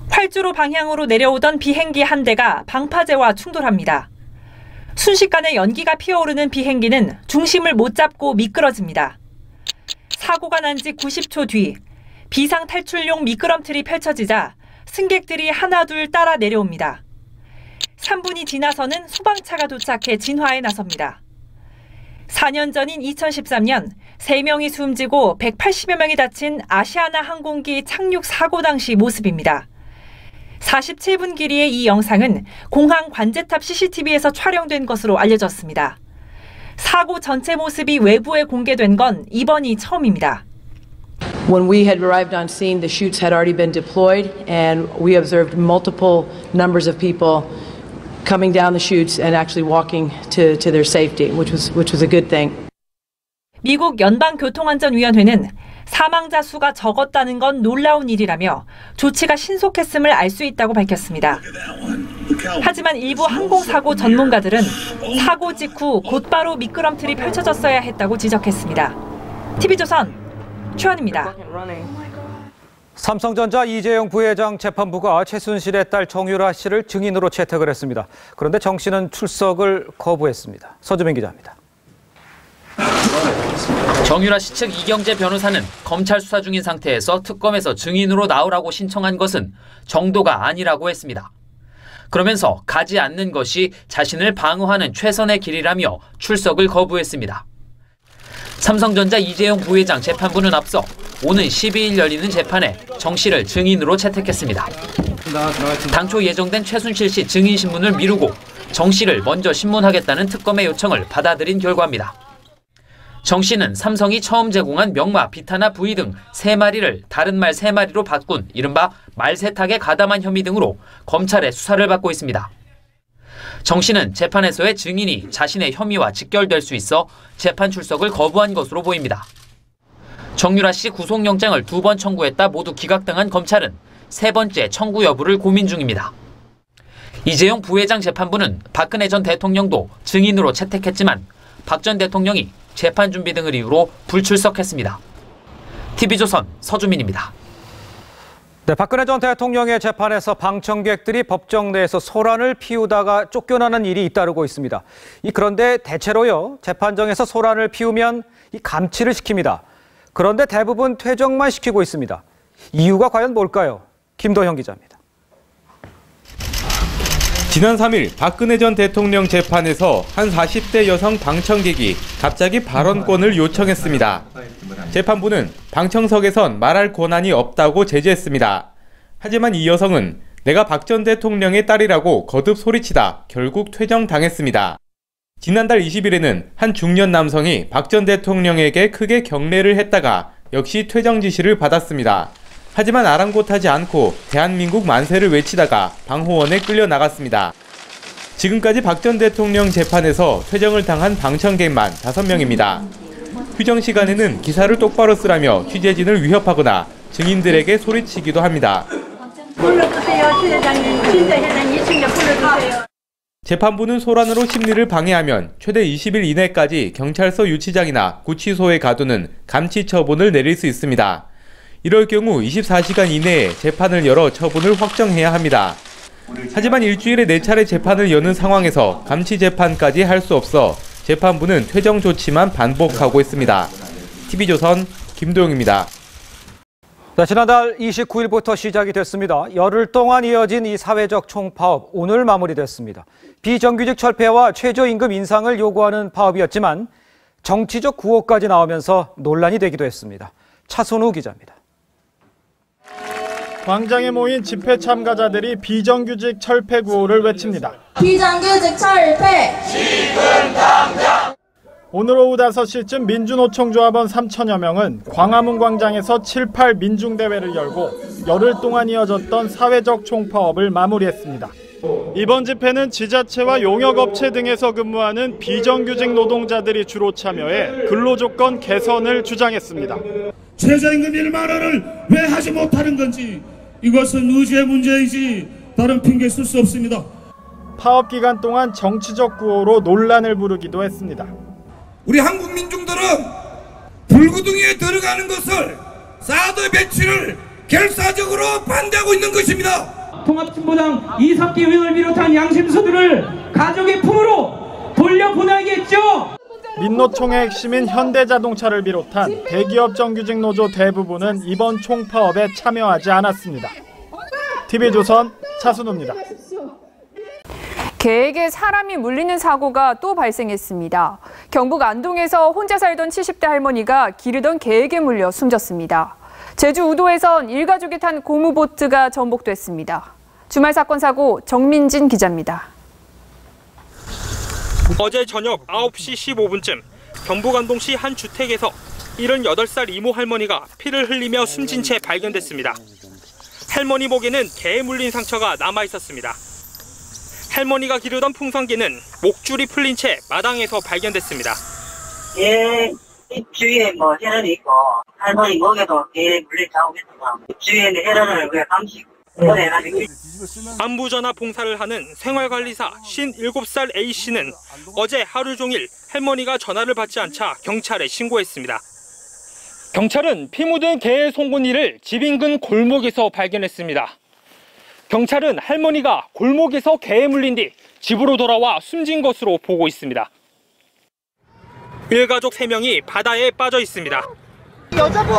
활주로 방향으로 내려오던 비행기 한 대가 방파제와 충돌합니다. 순식간에 연기가 피어오르는 비행기는 중심을 못 잡고 미끄러집니다. 사고가 난 지 90초 뒤 비상 탈출용 미끄럼틀이 펼쳐지자 승객들이 하나둘 따라 내려옵니다. 3분이 지나서는 소방차가 도착해 진화에 나섭니다. 4년 전인 2013년 3명이 숨지고 180여 명이 다친 아시아나 항공기 착륙 사고 당시 모습입니다. 47분 길이의 이 영상은 공항 관제탑 CCTV에서 촬영된 것으로 알려졌습니다. 사고 전체 모습이 외부에 공개된 건 이번이 처음입니다. When we had arrived on scene, the chutes had already been deployed, and we observed multiple numbers of people coming down the chutes and actually walking to their safety, which was a good thing. 미국 연방교통안전위원회는 사망자 수가 적었다는 건 놀라운 일이라며 조치가 신속했음을 알 수 있다고 밝혔습니다. 하지만 일부 항공사고 전문가들은 사고 직후 곧바로 미끄럼틀이 펼쳐졌어야 했다고 지적했습니다. TV조선 최원입니다. 삼성전자 이재용 부회장 재판부가 최순실의 딸 정유라 씨를 증인으로 채택을 했습니다. 그런데 정 씨는 출석을 거부했습니다. 서주민 기자입니다. 정유라 씨 측 이경재 변호사는 검찰 수사 중인 상태에서 특검에서 증인으로 나오라고 신청한 것은 정도가 아니라고 했습니다. 그러면서 가지 않는 것이 자신을 방어하는 최선의 길이라며 출석을 거부했습니다. 삼성전자 이재용 부회장 재판부는 앞서 오는 12일 열리는 재판에 정 씨를 증인으로 채택했습니다. 당초 예정된 최순실 씨 증인 신문을 미루고 정 씨를 먼저 신문하겠다는 특검의 요청을 받아들인 결과입니다. 정 씨는 삼성이 처음 제공한 명마, 비타나 V 등 3마리를 다른 말 3마리로 바꾼 이른바 말세탁에 가담한 혐의 등으로 검찰의 수사를 받고 있습니다. 정 씨는 재판에서의 증인이 자신의 혐의와 직결될 수 있어 재판 출석을 거부한 것으로 보입니다. 정유라 씨 구속영장을 2번 청구했다 모두 기각당한 검찰은 3번째 청구 여부를 고민 중입니다. 이재용 부회장 재판부는 박근혜 전 대통령도 증인으로 채택했지만 박 전 대통령이 재판 준비 등을 이유로 불출석했습니다. TV조선 서주민입니다. 네, 박근혜 전 대통령의 재판에서 방청객들이 법정 내에서 소란을 피우다가 쫓겨나는 일이 잇따르고 있습니다. 그런데 대체로요, 재판정에서 소란을 피우면 감치를 시킵니다. 그런데 대부분 퇴정만 시키고 있습니다. 이유가 과연 뭘까요? 김도형 기자입니다. 지난 3일 박근혜 전 대통령 재판에서 한 40대 여성 방청객이 갑자기 발언권을 요청했습니다. 재판부는 방청석에선 말할 권한이 없다고 제지했습니다. 하지만 이 여성은 내가 박 전 대통령의 딸이라고 거듭 소리치다 결국 퇴정당했습니다. 지난달 20일에는 한 중년 남성이 박 전 대통령에게 크게 경례를 했다가 역시 퇴정 지시를 받았습니다. 하지만 아랑곳하지 않고 대한민국 만세를 외치다가 방호원에 끌려 나갔습니다. 지금까지 박 전 대통령 재판에서 퇴정을 당한 방청객만 5명입니다. 휴정 시간에는 기사를 똑바로 쓰라며 취재진을 위협하거나 증인들에게 소리치기도 합니다. 불러주세요, 취재장님. 진짜 회장님, 진짜 불러주세요. 재판부는 소란으로 심리를 방해하면 최대 20일 이내까지 경찰서 유치장이나 구치소에 가두는 감치 처분을 내릴 수 있습니다. 이럴 경우 24시간 이내에 재판을 열어 처분을 확정해야 합니다. 하지만 일주일에 4차례 재판을 여는 상황에서 감치 재판까지 할 수 없어 재판부는 퇴정 조치만 반복하고 있습니다. TV조선 김도영입니다. 네, 지난달 29일부터 시작이 됐습니다. 열흘 동안 이어진 이 사회적 총파업 오늘 마무리됐습니다. 비정규직 철폐와 최저임금 인상을 요구하는 파업이었지만 정치적 구호까지 나오면서 논란이 되기도 했습니다. 차선우 기자입니다. 광장에 모인 집회 참가자들이 비정규직 철폐 구호를 외칩니다. 비정규직 철폐! 지금 당장! 오늘 오후 5시쯤 민주노총조합원 3천여 명은 광화문 광장에서 7.8 민중대회를 열고 열흘 동안 이어졌던 사회적 총파업을 마무리했습니다. 이번 집회는 지자체와 용역업체 등에서 근무하는 비정규직 노동자들이 주로 참여해 근로조건 개선을 주장했습니다. 최저임금 1만 원을 왜 하지 못하는 건지 이것은 의지의 문제이지 다른 핑계 쓸 수 없습니다. 파업 기간 동안 정치적 구호로 논란을 부르기도 했습니다. 우리 한국 민중들은 불구덩이에 들어가는 것을 사드 배치를 결사적으로 반대하고 있는 것입니다. 통합진보당 이석기 의원을 비롯한 양심수들을 가족의 품으로 돌려보내겠죠. 민노총의 핵심인 현대자동차를 비롯한 대기업 정규직 노조 대부분은 이번 총파업에 참여하지 않았습니다. TV조선 차순우입니다. 개에게 사람이 물리는 사고가 또 발생했습니다. 경북 안동에서 혼자 살던 70대 할머니가 기르던 개에게 물려 숨졌습니다. 제주 우도에선 일가족이 탄 고무보트가 전복됐습니다. 주말 사건 사고 정민진 기자입니다. 어제 저녁 9시 15분쯤 경북 안동시 한 주택에서 78살 이모 할머니가 피를 흘리며 숨진 채 발견됐습니다. 할머니 목에는 개에 물린 상처가 남아 있었습니다. 할머니가 기르던 풍선개는 목줄이 풀린 채 마당에서 발견됐습니다. 개 입주위에 혈흔이 있고 할머니 목에도 개 물린 자국이 있지만 입주위에는 혈흔을 왜 감시고 안부전화 봉사를 하는 생활관리사 57살 A씨는 어제 하루 종일 할머니가 전화를 받지 않자 경찰에 신고했습니다. 경찰은 피 묻은 개의 송곳니를 집 인근 골목에서 발견했습니다. 경찰은 할머니가 골목에서 개에 물린 뒤 집으로 돌아와 숨진 것으로 보고 있습니다. 일가족 3명이 바다에 빠져 있습니다. 여자분!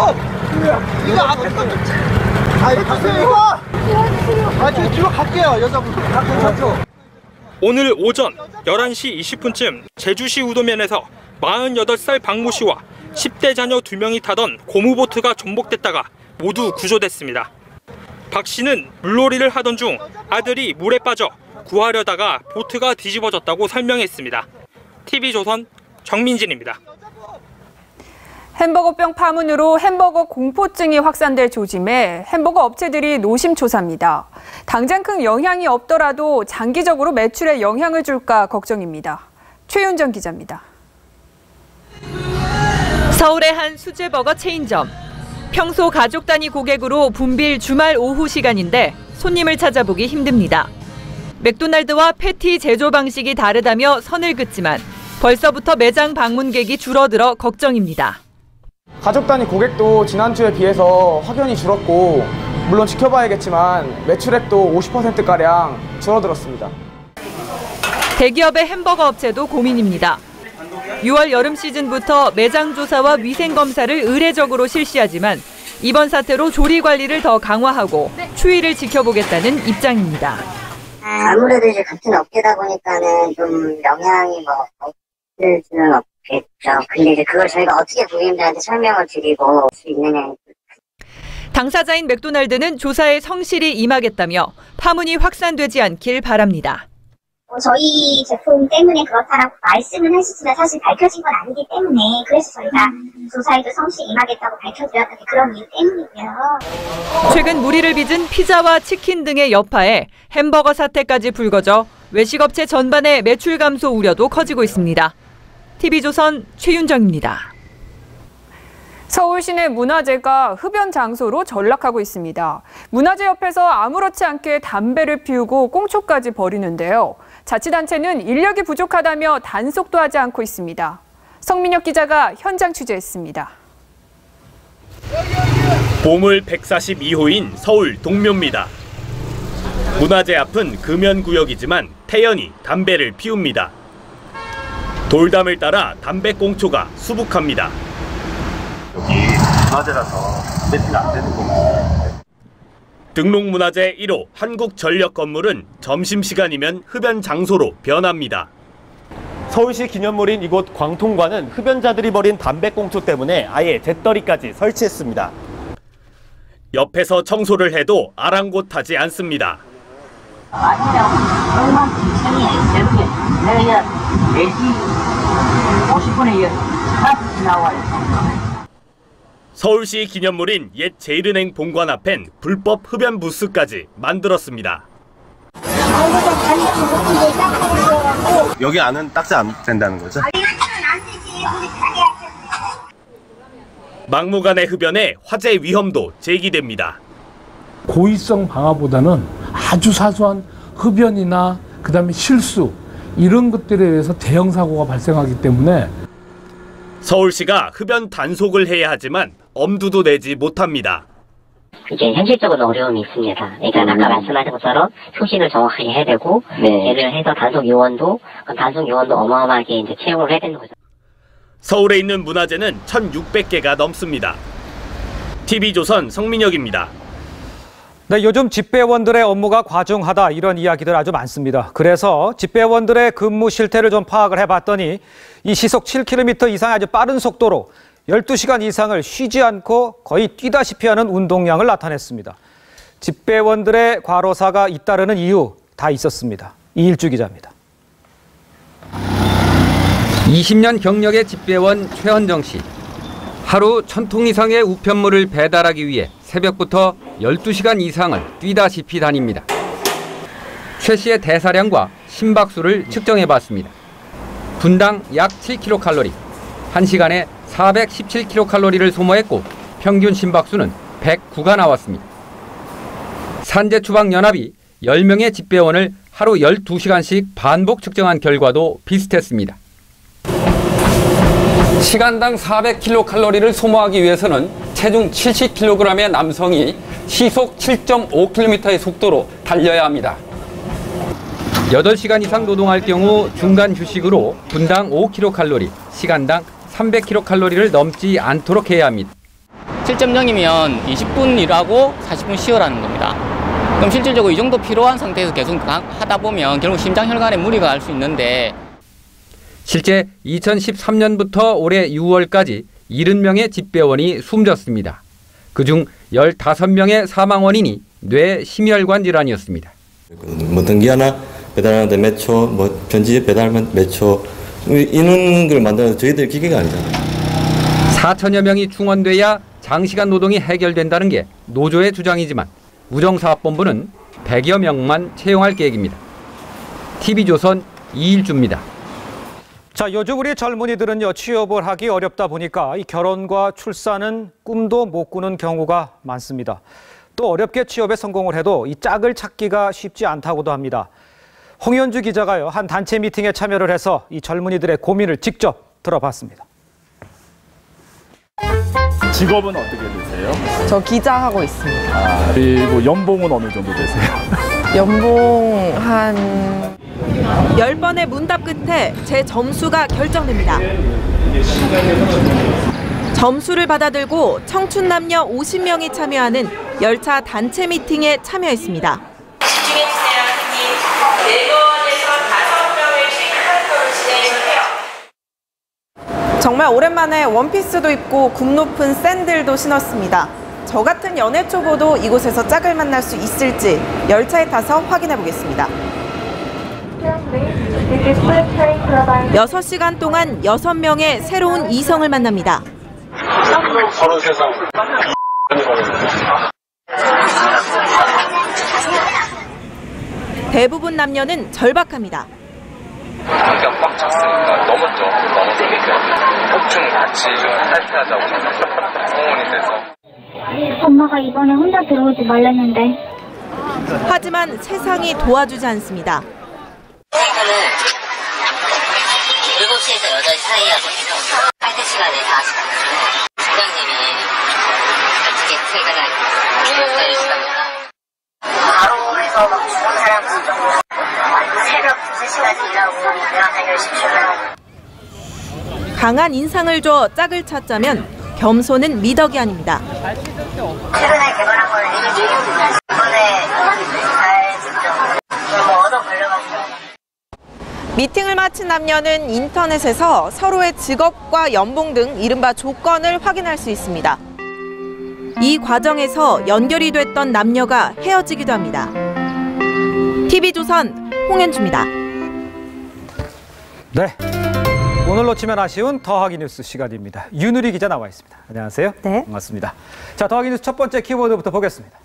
이거 앞에 거 좀... 가세요 이거! 저 뒤로 갈게요 여자분. 오늘 오전 11시 20분쯤 제주시 우도면에서 48살 박모 씨와 10대 자녀 2명이 타던 고무보트가 전복됐다가 모두 구조됐습니다. 박 씨는 물놀이를 하던 중 아들이 물에 빠져 구하려다가 보트가 뒤집어졌다고 설명했습니다. TV조선 정민진입니다. 햄버거병 파문으로 햄버거 공포증이 확산될 조짐에 햄버거 업체들이 노심초사입니다. 당장 큰 영향이 없더라도 장기적으로 매출에 영향을 줄까 걱정입니다. 최윤정 기자입니다. 서울의 한 수제버거 체인점. 평소 가족 단위 고객으로 붐빌 주말 오후 시간인데 손님을 찾아보기 힘듭니다. 맥도날드와 패티 제조 방식이 다르다며 선을 긋지만 벌써부터 매장 방문객이 줄어들어 걱정입니다. 가족 단위 고객도 지난주에 비해서 확연히 줄었고 물론 지켜봐야겠지만 매출액도 50%가량 줄어들었습니다. 대기업의 햄버거 업체도 고민입니다. 6월 여름 시즌부터 매장 조사와 위생 검사를 의례적으로 실시하지만 이번 사태로 조리 관리를 더 강화하고 추이를 지켜보겠다는 입장입니다. 아무래도 이제 같은 업계다 보니까는 좀 영향이 없을 수는 없겠죠. 근데 이제 그걸 저희가 어떻게 고객님들한테 설명을 드리고 수 있느냐. 당사자인 맥도날드는 조사에 성실히 임하겠다며 파문이 확산되지 않길 바랍니다. 저희 제품 때문에 그렇다라고 말씀은 하시지만 사실 밝혀진 건 아니기 때문에 그래서 저희가 조사에도 성실히 임하겠다고 밝혀드렸던 게 그런 이유 때문이고요. 최근 물의를 빚은 피자와 치킨 등의 여파에 햄버거 사태까지 불거져 외식업체 전반의 매출 감소 우려도 커지고 있습니다. TV조선 최윤정입니다. 서울 시내 문화재가 흡연 장소로 전락하고 있습니다. 문화재 옆에서 아무렇지 않게 담배를 피우고 꽁초까지 버리는데요. 자치단체는 인력이 부족하다며 단속도 하지 않고 있습니다. 성민혁 기자가 현장 취재했습니다. 보물 142호인 서울 동묘입니다. 문화재 앞은 금연구역이지만 태연히 담배를 피웁니다. 돌담을 따라 담배꽁초가 수북합니다. 여기 문화재라서 매칭 안 되는 겁니다. 등록문화재 1호 한국전력 건물은 점심시간이면 흡연 장소로 변합니다. 서울시 기념물인 이곳 광통관은 흡연자들이 버린 담배꽁초 때문에 아예 재떨이까지 설치했습니다. 옆에서 청소를 해도 아랑곳하지 않습니다. 서울시 기념물인 옛 제일은행 본관 앞엔 불법 흡연 부스까지 만들었습니다. 여기 안은 딱지 안 된다는 거죠? 막무가내 흡연에 화재 위험도 제기됩니다. 고의성 방화보다는 아주 사소한 흡연이나 그다음에 실수 이런 것들에 의해서 대형 사고가 발생하기 때문에 서울시가 흡연 단속을 해야 하지만 엄두도 내지 못합니다. 이게 현실적으로 어려움이 있습니다. 그러니까 아까 말씀하신 것처럼 표시를 정확하게 해야 되고 예를 해서 단속 요원도 어마어마하게 이제 채용을 해야 되는 거죠. 서울에 있는 문화재는 1,600개가 넘습니다. TV조선 성민혁입니다. 네, 요즘 집배원들의 업무가 과중하다 이런 이야기들 아주 많습니다. 그래서 집배원들의 근무 실태를 좀 파악을 해봤더니 이 시속 7km 이상의 아주 빠른 속도로 12시간 이상을 쉬지 않고 거의 뛰다시피 하는 운동량을 나타냈습니다. 집배원들의 과로사가 잇따르는 이유 다 있었습니다. 이일주 기자입니다. 20년 경력의 집배원 최헌정 씨. 하루 1,000통 이상의 우편물을 배달하기 위해 새벽부터 12시간 이상을 뛰다시피 다닙니다. 최 씨의 대사량과 심박수를 측정해봤습니다. 분당 약 7kcal, 1시간에 417kcal를 소모했고 평균 심박수는 109가 나왔습니다. 산재추방연합이 10명의 집배원을 하루 12시간씩 반복 측정한 결과도 비슷했습니다. 시간당 400kcal를 소모하기 위해서는 체중 70kg의 남성이 시속 7.5km의 속도로 달려야 합니다. 8시간 이상 노동할 경우 중간 휴식으로 분당 5kcal, 시간당 300kcal를 넘지 않도록 해야 합니다. 7.0이면 20분 일하고 40분 쉬어라는 겁니다. 그럼 실질적으로 이 정도 피로한 상태에서 계속 하다 보면 결국 심장혈관에 무리가 갈 수 있는데 실제 2013년부터 올해 6월까지 70명의 집배원이 숨졌습니다. 그중 15명의 사망 원인이 뇌 심혈관 질환이었습니다. 뭐 등기 하나 배달하는데 몇 초, 뭐 편지 배달하면 몇 초, 이런 걸 만드는 저희들 기계가 아니잖아요. 4천여 명이 충원돼야 장시간 노동이 해결된다는 게 노조의 주장이지만 우정사업본부는 100여 명만 채용할 계획입니다. TV조선 이일주입니다. 자, 요즘 우리 젊은이들은요, 취업을 하기 어렵다 보니까 이 결혼과 출산은 꿈도 못 꾸는 경우가 많습니다. 또 어렵게 취업에 성공을 해도 이 짝을 찾기가 쉽지 않다고도 합니다. 홍현주 기자가요, 한 단체 미팅에 참여를 해서 이 젊은이들의 고민을 직접 들어봤습니다. 직업은 어떻게 되세요? 저 기자하고 있습니다. 그리고 연봉은 어느 정도 되세요? 연봉 한 10번의 문답 끝에 제 점수가 결정됩니다. 점수를 받아들고 청춘 남녀 50명이 참여하는 열차 단체 미팅에 참여했습니다. 집중해주세요, 선생님. 4번에서 5명을 체크할 진행을 해요. 정말 오랜만에 원피스도 입고 굽 높은 샌들도 신었습니다. 저 같은 연애 초보도 이곳에서 짝을 만날 수 있을지 열차에 타서 확인해 보겠습니다. 6시간 동안 6명의 새로운 이성을 만납니다. 서른 세상. 대부분 남녀는 절박합니다. 공기가 꽉 찼으니까 넘었으니까 폭풍 같이 탈퇴하자고 공원이 돼서. 엄마가 이번에 혼자 들어오지 말랬는데. 하지만 세상이 도와주지 않습니다. 7시에서 8시 사이야. 할때 시간에 40분. 부장님이 어떻게 퇴근을 기다리시답니다. 바로 해서 막 죽은 사람도 있고, 새벽 2-3시까지 일하고 내가 열심히 출근하고. 강한 인상을 줘 짝을 찾자면 겸손은 미덕이 아닙니다. 최근에 개발한 거는 이번에 잘 직접 뭐 얻어 걸려가지고. 미팅을 마친 남녀는 인터넷에서 서로의 직업과 연봉 등 이른바 조건을 확인할 수 있습니다. 이 과정에서 연결이 됐던 남녀가 헤어지기도 합니다. TV조선 홍현주입니다. 네, 오늘 놓치면 아쉬운 더하기 뉴스 시간입니다. 윤우리 기자 나와 있습니다. 안녕하세요. 네. 반갑습니다. 자, 더하기 뉴스 첫 번째 키워드부터 보겠습니다.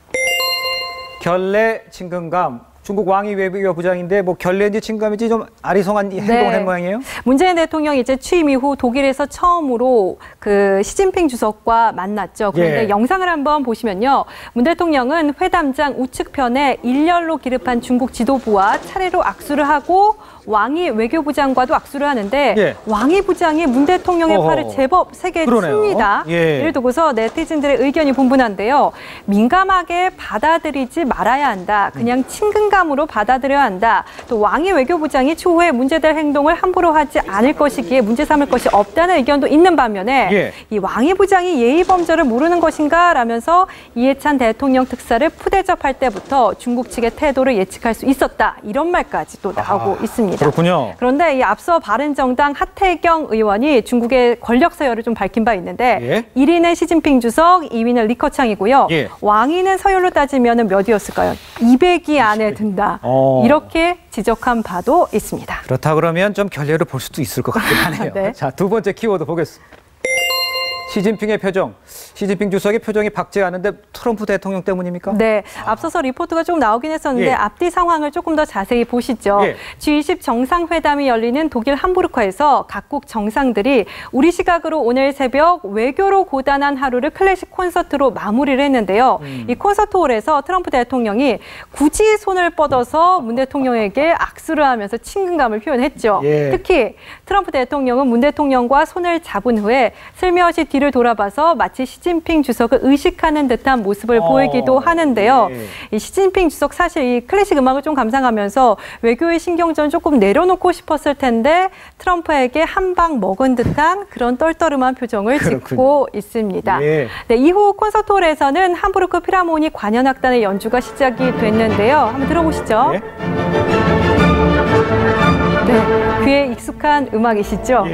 결례 친근감. 중국 왕이 외교 부장인데 뭐 결례인지 친감인지 좀 아리송한 행동을 한 모양이에요? 문재인 대통령이 이제 취임 이후 독일에서 처음으로 그 시진핑 주석과 만났죠. 그런데 영상을 한번 보시면요. 문 대통령은 회담장 우측편에 일렬로 기립한 중국 지도부와 차례로 악수를 하고 왕이 외교부장과도 악수를 하는데 예. 왕이 부장이 문 대통령의 팔을 제법 세게 칩니다. 예. 이를 두고서 네티즌들의 의견이 분분한데요. 민감하게 받아들이지 말아야 한다. 그냥 친근감으로 받아들여야 한다. 또 왕이 외교부장이 추후에 문제될 행동을 함부로 하지 않을 것이기에 문제 삼을 것이 없다는 의견도 있는 반면에 예. 이 왕이 부장이 예의 범절을 모르는 것인가 라면서 이해찬 대통령 특사를 푸대접할 때부터 중국 측의 태도를 예측할 수 있었다. 이런 말까지 또 나오고 있습니다. 그렇군요. 그런데 이 앞서 바른정당 하태경 의원이 중국의 권력 서열을 좀 밝힌 바 있는데 1위는 시진핑 주석, 2위는 리커창이고요. 왕위는 서열로 따지면 몇 위였을까요? 200위 안에 든다. 이렇게 지적한 바도 있습니다. 그렇다 그러면 좀 결례를 볼 수도 있을 것 같긴 하네요. 네. 자, 두 번째 키워드 보겠습니다. 시진핑의 표정. 시진핑 주석의 표정이 밝지 않은데 트럼프 대통령 때문입니까? 네, 앞서서 리포트가 좀 나오긴 했었는데 예. 앞뒤 상황을 조금 더 자세히 보시죠. 예. G20 정상회담이 열리는 독일 함부르크에서 각국 정상들이 우리 시각으로 오늘 새벽 외교로 고단한 하루를 클래식 콘서트로 마무리를 했는데요. 이 콘서트홀에서 트럼프 대통령이 굳이 손을 뻗어서 문 대통령에게 악수를 하면서 친근감을 표현했죠. 예. 특히 트럼프 대통령은 문 대통령과 손을 잡은 후에 슬며시 뒤를 돌아봐서 마치 시진핑 주석을 의식하는 듯한 모습을 보이기도 하는데요. 이 시진핑 주석 사실 이 클래식 음악을 좀 감상하면서 외교의 신경전 조금 내려놓고 싶었을 텐데 트럼프에게 한 방 먹은 듯한 그런 떨떠름한 표정을 짓고 있습니다. 예. 네, 이후 콘서트홀에서는 함부르크 필하모니 관현악단의 연주가 시작이 됐는데요. 한번 들어보시죠. 네, 귀에 익숙한 음악이시죠?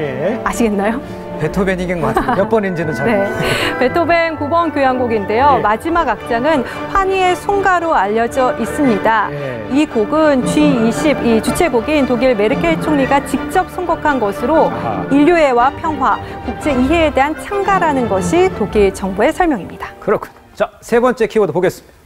아시겠나요? 베토벤이긴 맞아요. 몇 번인지는 잘 모르겠어요. 네, 베토벤 9번 교향곡인데요. 마지막 악장은 환희의 송가로 알려져 있습니다. 이 곡은 G20 이 주최국인 독일 메르켈 총리가 직접 선곡한 것으로 인류애와 평화, 국제 이해에 대한 창가라는 것이 독일 정부의 설명입니다. 그렇군요. 자, 세 번째 키워드 보겠습니다.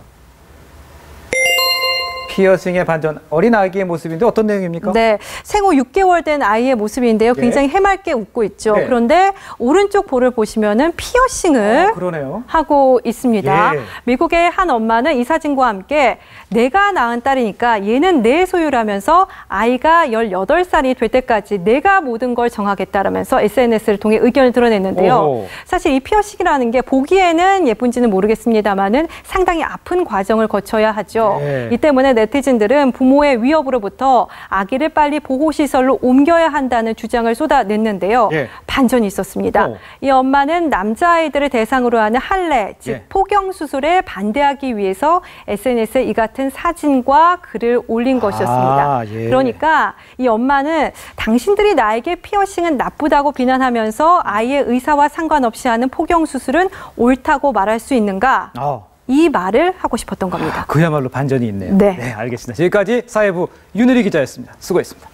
피어싱의 반전, 어린 아기의 모습인데 어떤 내용입니까? 네, 생후 6개월 된 아이의 모습인데요. 굉장히 해맑게 웃고 있죠. 그런데 오른쪽 볼을 보시면은 피어싱을 하고 있습니다. 미국의 한 엄마는 이 사진과 함께 내가 낳은 딸이니까 얘는 내 소유라면서 아이가 18살이 될 때까지 내가 모든 걸 정하겠다라면서 SNS를 통해 의견을 드러냈는데요. 사실 이 피어싱이라는 게 보기에는 예쁜지는 모르겠습니다만은 상당히 아픈 과정을 거쳐야 하죠. 이 때문에 네티즌들은 부모의 위협으로부터 아기를 빨리 보호시설로 옮겨야 한다는 주장을 쏟아냈는데요. 반전이 있었습니다. 이 엄마는 남자아이들을 대상으로 하는 할례, 즉 포경수술에 반대하기 위해서 SNS에 이 같은 사진과 글을 올린 것이었습니다. 그러니까 이 엄마는 당신들이 나에게 피어싱은 나쁘다고 비난하면서 아이의 의사와 상관없이 하는 포경수술은 옳다고 말할 수 있는가? 이 말을 하고 싶었던 겁니다. 그야말로 반전이 있네요. 네, 알겠습니다. 지금까지 사회부 윤유리 기자였습니다. 수고했습니다.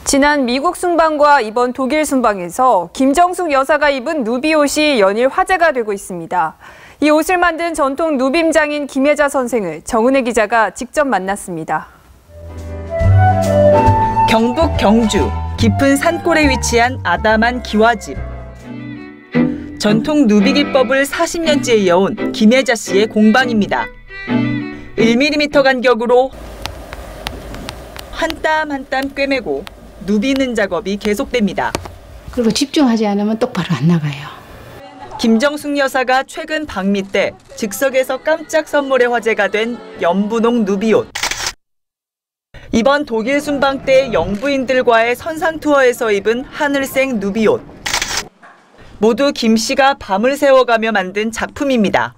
지난 미국 순방과 이번 독일 순방에서 김정숙 여사가 입은 누비 옷이 연일 화제가 되고 있습니다. 이 옷을 만든 전통 누빔장인 김혜자 선생을 정은혜 기자가 직접 만났습니다. 경북 경주 깊은 산골에 위치한 아담한 기와집. 전통 누비 기법을 40년째 이어온 김혜자 씨의 공방입니다. 1mm 간격으로 한 땀 한 땀 꿰매고 누비는 작업이 계속됩니다. 그리고 집중하지 않으면 똑바로 안 나가요. 김정숙 여사가 최근 방미 때 즉석에서 깜짝 선물에 화제가 된 연분홍 누비옷. 이번 독일 순방 때 영부인들과의 선상 투어에서 입은 하늘색 누비옷. 모두 김 씨가 밤을 새워가며 만든 작품입니다.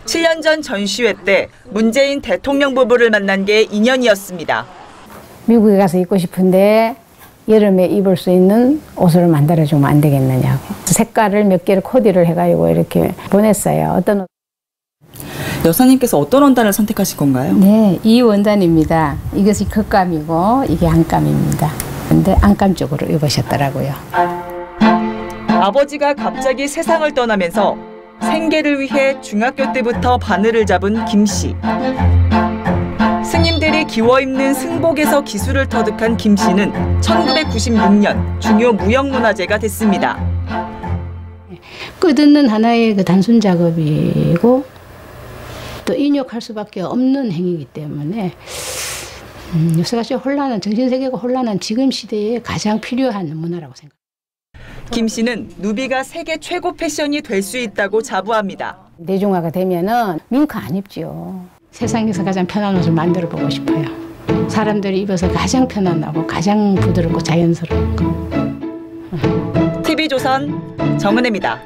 7년 전 전시회 때 문재인 대통령 부부를 만난 게 인연이었습니다. 미국에 가서 입고 싶은데 여름에 입을 수 있는 옷을 만들어주면 안 되겠느냐고. 색깔을 몇 개를 코디를 해가지고 이렇게 보냈어요. 어떤 옷? 여사님께서 어떤 원단을 선택하신 건가요? 네, 이 원단입니다. 이것이 겉감이고 이게 안감입니다. 근데 안감 쪽으로 입으셨더라고요. 아버지가 갑자기 세상을 떠나면서 생계를 위해 중학교 때부터 바늘을 잡은 김 씨. 스님들이 기워 입는 승복에서 기술을 터득한 김 씨는 1996년 중요 무형문화재가 됐습니다. 끝없는 하나의 그 단순 작업이고 또 인욕할 수밖에 없는 행위이기 때문에 여러 혼란한 정신 세계가 혼란한 지금 시대에 가장 필요한 문화라고 생각합니다. 김 씨는 누비가 세계 최고 패션이 될 수 있다고 자부합니다. 대중화가 되면은 밍크 안 입지요. 세상에서 가장 편한 옷을 만들어 보고 싶어요. 사람들이 입어서 가장 편안하고 가장 부드럽고 자연스러운 거. TV조선 정은혜입니다.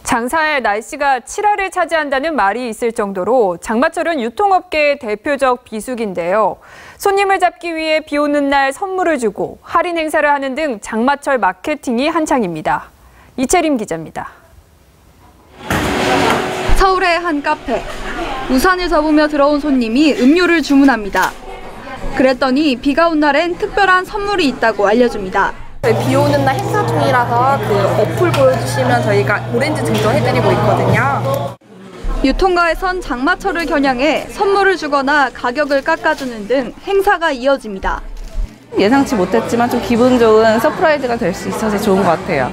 장사에 날씨가 7할을 차지한다는 말이 있을 정도로 장마철은 유통업계의 대표적 비수기인데요. 손님을 잡기 위해 비 오는 날 선물을 주고 할인 행사를 하는 등 장마철 마케팅이 한창입니다. 이채림 기자입니다. 서울의 한 카페. 우산을 접으며 들어온 손님이 음료를 주문합니다. 그랬더니 비가 온 날엔 특별한 선물이 있다고 알려줍니다. 비 오는 날 행사 중이라서 그 어플 보여주시면 저희가 오렌지 증정 해드리고 있거든요. 유통가에선 장마철을 겨냥해 선물을 주거나 가격을 깎아주는 등 행사가 이어집니다. 예상치 못했지만 좀 기분 좋은 서프라이즈가 될 수 있어서 좋은 것 같아요.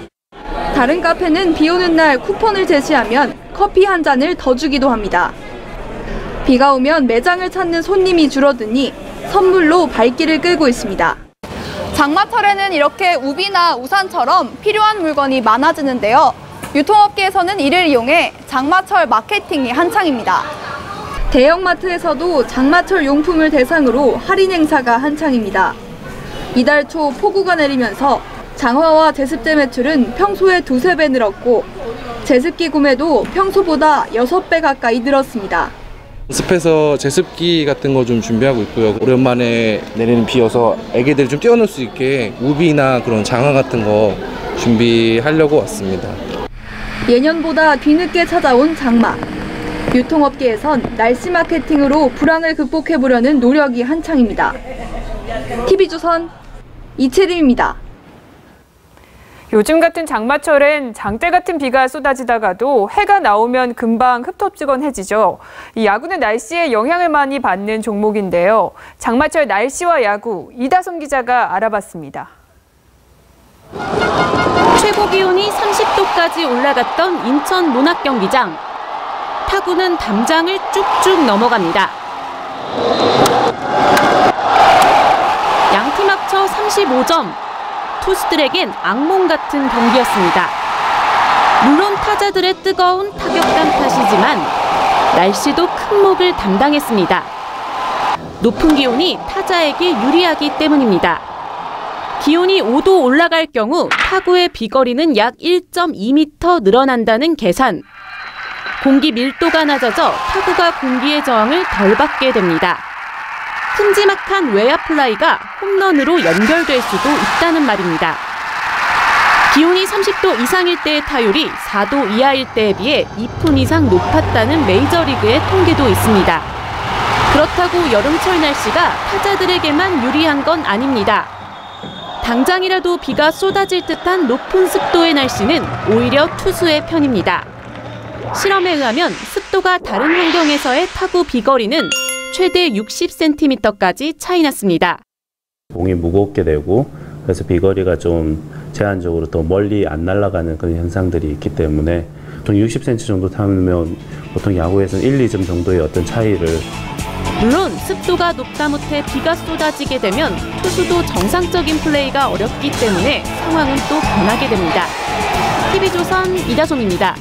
다른 카페는 비 오는 날 쿠폰을 제시하면 커피 한 잔을 더 주기도 합니다. 비가 오면 매장을 찾는 손님이 줄어드니 선물로 발길을 끌고 있습니다. 장마철에는 이렇게 우비나 우산처럼 필요한 물건이 많아지는데요. 유통업계에서는 이를 이용해 장마철 마케팅이 한창입니다. 대형마트에서도 장마철 용품을 대상으로 할인 행사가 한창입니다. 이달 초 폭우가 내리면서 장화와 제습제 매출은 평소에 2~3배 늘었고 제습기 구매도 평소보다 6배 가까이 늘었습니다. 습해서 제습기 같은 거 좀 준비하고 있고요. 오랜만에 내리는 비여서 애기들이 좀 뛰어놀 수 있게 우비나 그런 장화 같은 거 준비하려고 왔습니다. 예년보다 뒤늦게 찾아온 장마. 유통업계에선 날씨 마케팅으로 불황을 극복해보려는 노력이 한창입니다. TV조선 이채림입니다. 요즘 같은 장마철엔 장대 같은 비가 쏟아지다가도 해가 나오면 금방 흡톱지근해지죠. 이 야구는 날씨에 영향을 많이 받는 종목인데요. 장마철 날씨와 야구, 이다솜 기자가 알아봤습니다. 최고 기온이 30도까지 올라갔던 인천 문학경기장. 타구는 담장을 쭉쭉 넘어갑니다. 양팀 합쳐 35점. 투수들에겐 악몽 같은 경기였습니다. 물론 타자들의 뜨거운 타격감 탓이지만 날씨도 큰 몫을 담당했습니다. 높은 기온이 타자에게 유리하기 때문입니다. 기온이 5도 올라갈 경우 타구의 비거리는 약 1.2m 늘어난다는 계산. 공기 밀도가 낮아져 타구가 공기의 저항을 덜 받게 됩니다. 큼지막한 외야 플라이가 홈런으로 연결될 수도 있다는 말입니다. 기온이 30도 이상일 때의 타율이 4도 이하일 때에 비해 2푼 이상 높았다는 메이저리그의 통계도 있습니다. 그렇다고 여름철 날씨가 타자들에게만 유리한 건 아닙니다. 당장이라도 비가 쏟아질 듯한 높은 습도의 날씨는 오히려 투수의 편입니다. 실험에 의하면 습도가 다른 환경에서의 타구 비거리는 최대 60cm까지 차이 났습니다. 공이 무겁게 되고 그래서 비거리가 좀 제한적으로 더 멀리 안 날아가는 그런 현상들이 있기 때문에 보통 60cm 정도 타면 보통 야구에서는 1~2점 정도의 어떤 차이를. 물론 습도가 높다 못해 비가 쏟아지게 되면 투수도 정상적인 플레이가 어렵기 때문에 상황은 또 변하게 됩니다. TV조선 이다솜입니다.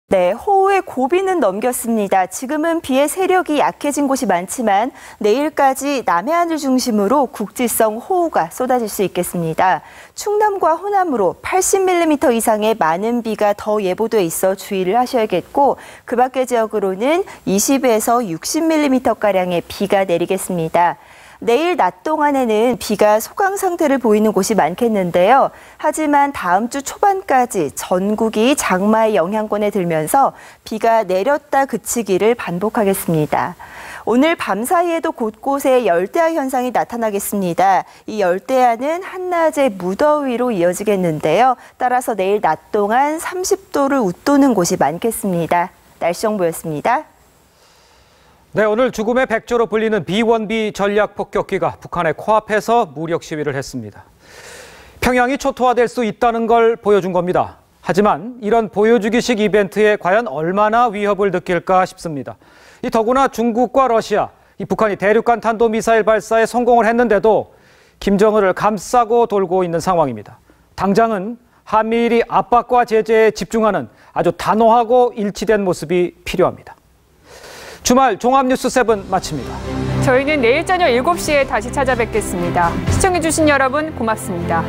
네, 호우의 고비는 넘겼습니다. 지금은 비의 세력이 약해진 곳이 많지만 내일까지 남해안을 중심으로 국지성 호우가 쏟아질 수 있겠습니다. 충남과 호남으로 80mm 이상의 많은 비가 더 예보돼 있어 주의를 하셔야겠고 그 밖의 지역으로는 20에서 60mm가량의 비가 내리겠습니다. 내일 낮 동안에는 비가 소강 상태를 보이는 곳이 많겠는데요. 하지만 다음 주 초반까지 전국이 장마의 영향권에 들면서 비가 내렸다 그치기를 반복하겠습니다. 오늘 밤 사이에도 곳곳에 열대야 현상이 나타나겠습니다. 이 열대야는 한낮의 무더위로 이어지겠는데요. 따라서 내일 낮 동안 30도를 웃도는 곳이 많겠습니다. 날씨 정보였습니다. 네, 오늘 죽음의 백조로 불리는 B1B 전략 폭격기가 북한의 코앞에서 무력 시위를 했습니다. 평양이 초토화될 수 있다는 걸 보여준 겁니다. 하지만 이런 보여주기식 이벤트에 과연 얼마나 위협을 느낄까 싶습니다. 더구나 중국과 러시아, 이 북한이 대륙간 탄도미사일 발사에 성공을 했는데도 김정은을 감싸고 돌고 있는 상황입니다. 당장은 한미일이 압박과 제재에 집중하는 아주 단호하고 일치된 모습이 필요합니다. 주말 종합뉴스 7 마칩니다. 저희는 내일 저녁 7시에 다시 찾아뵙겠습니다. 시청해주신 여러분 고맙습니다.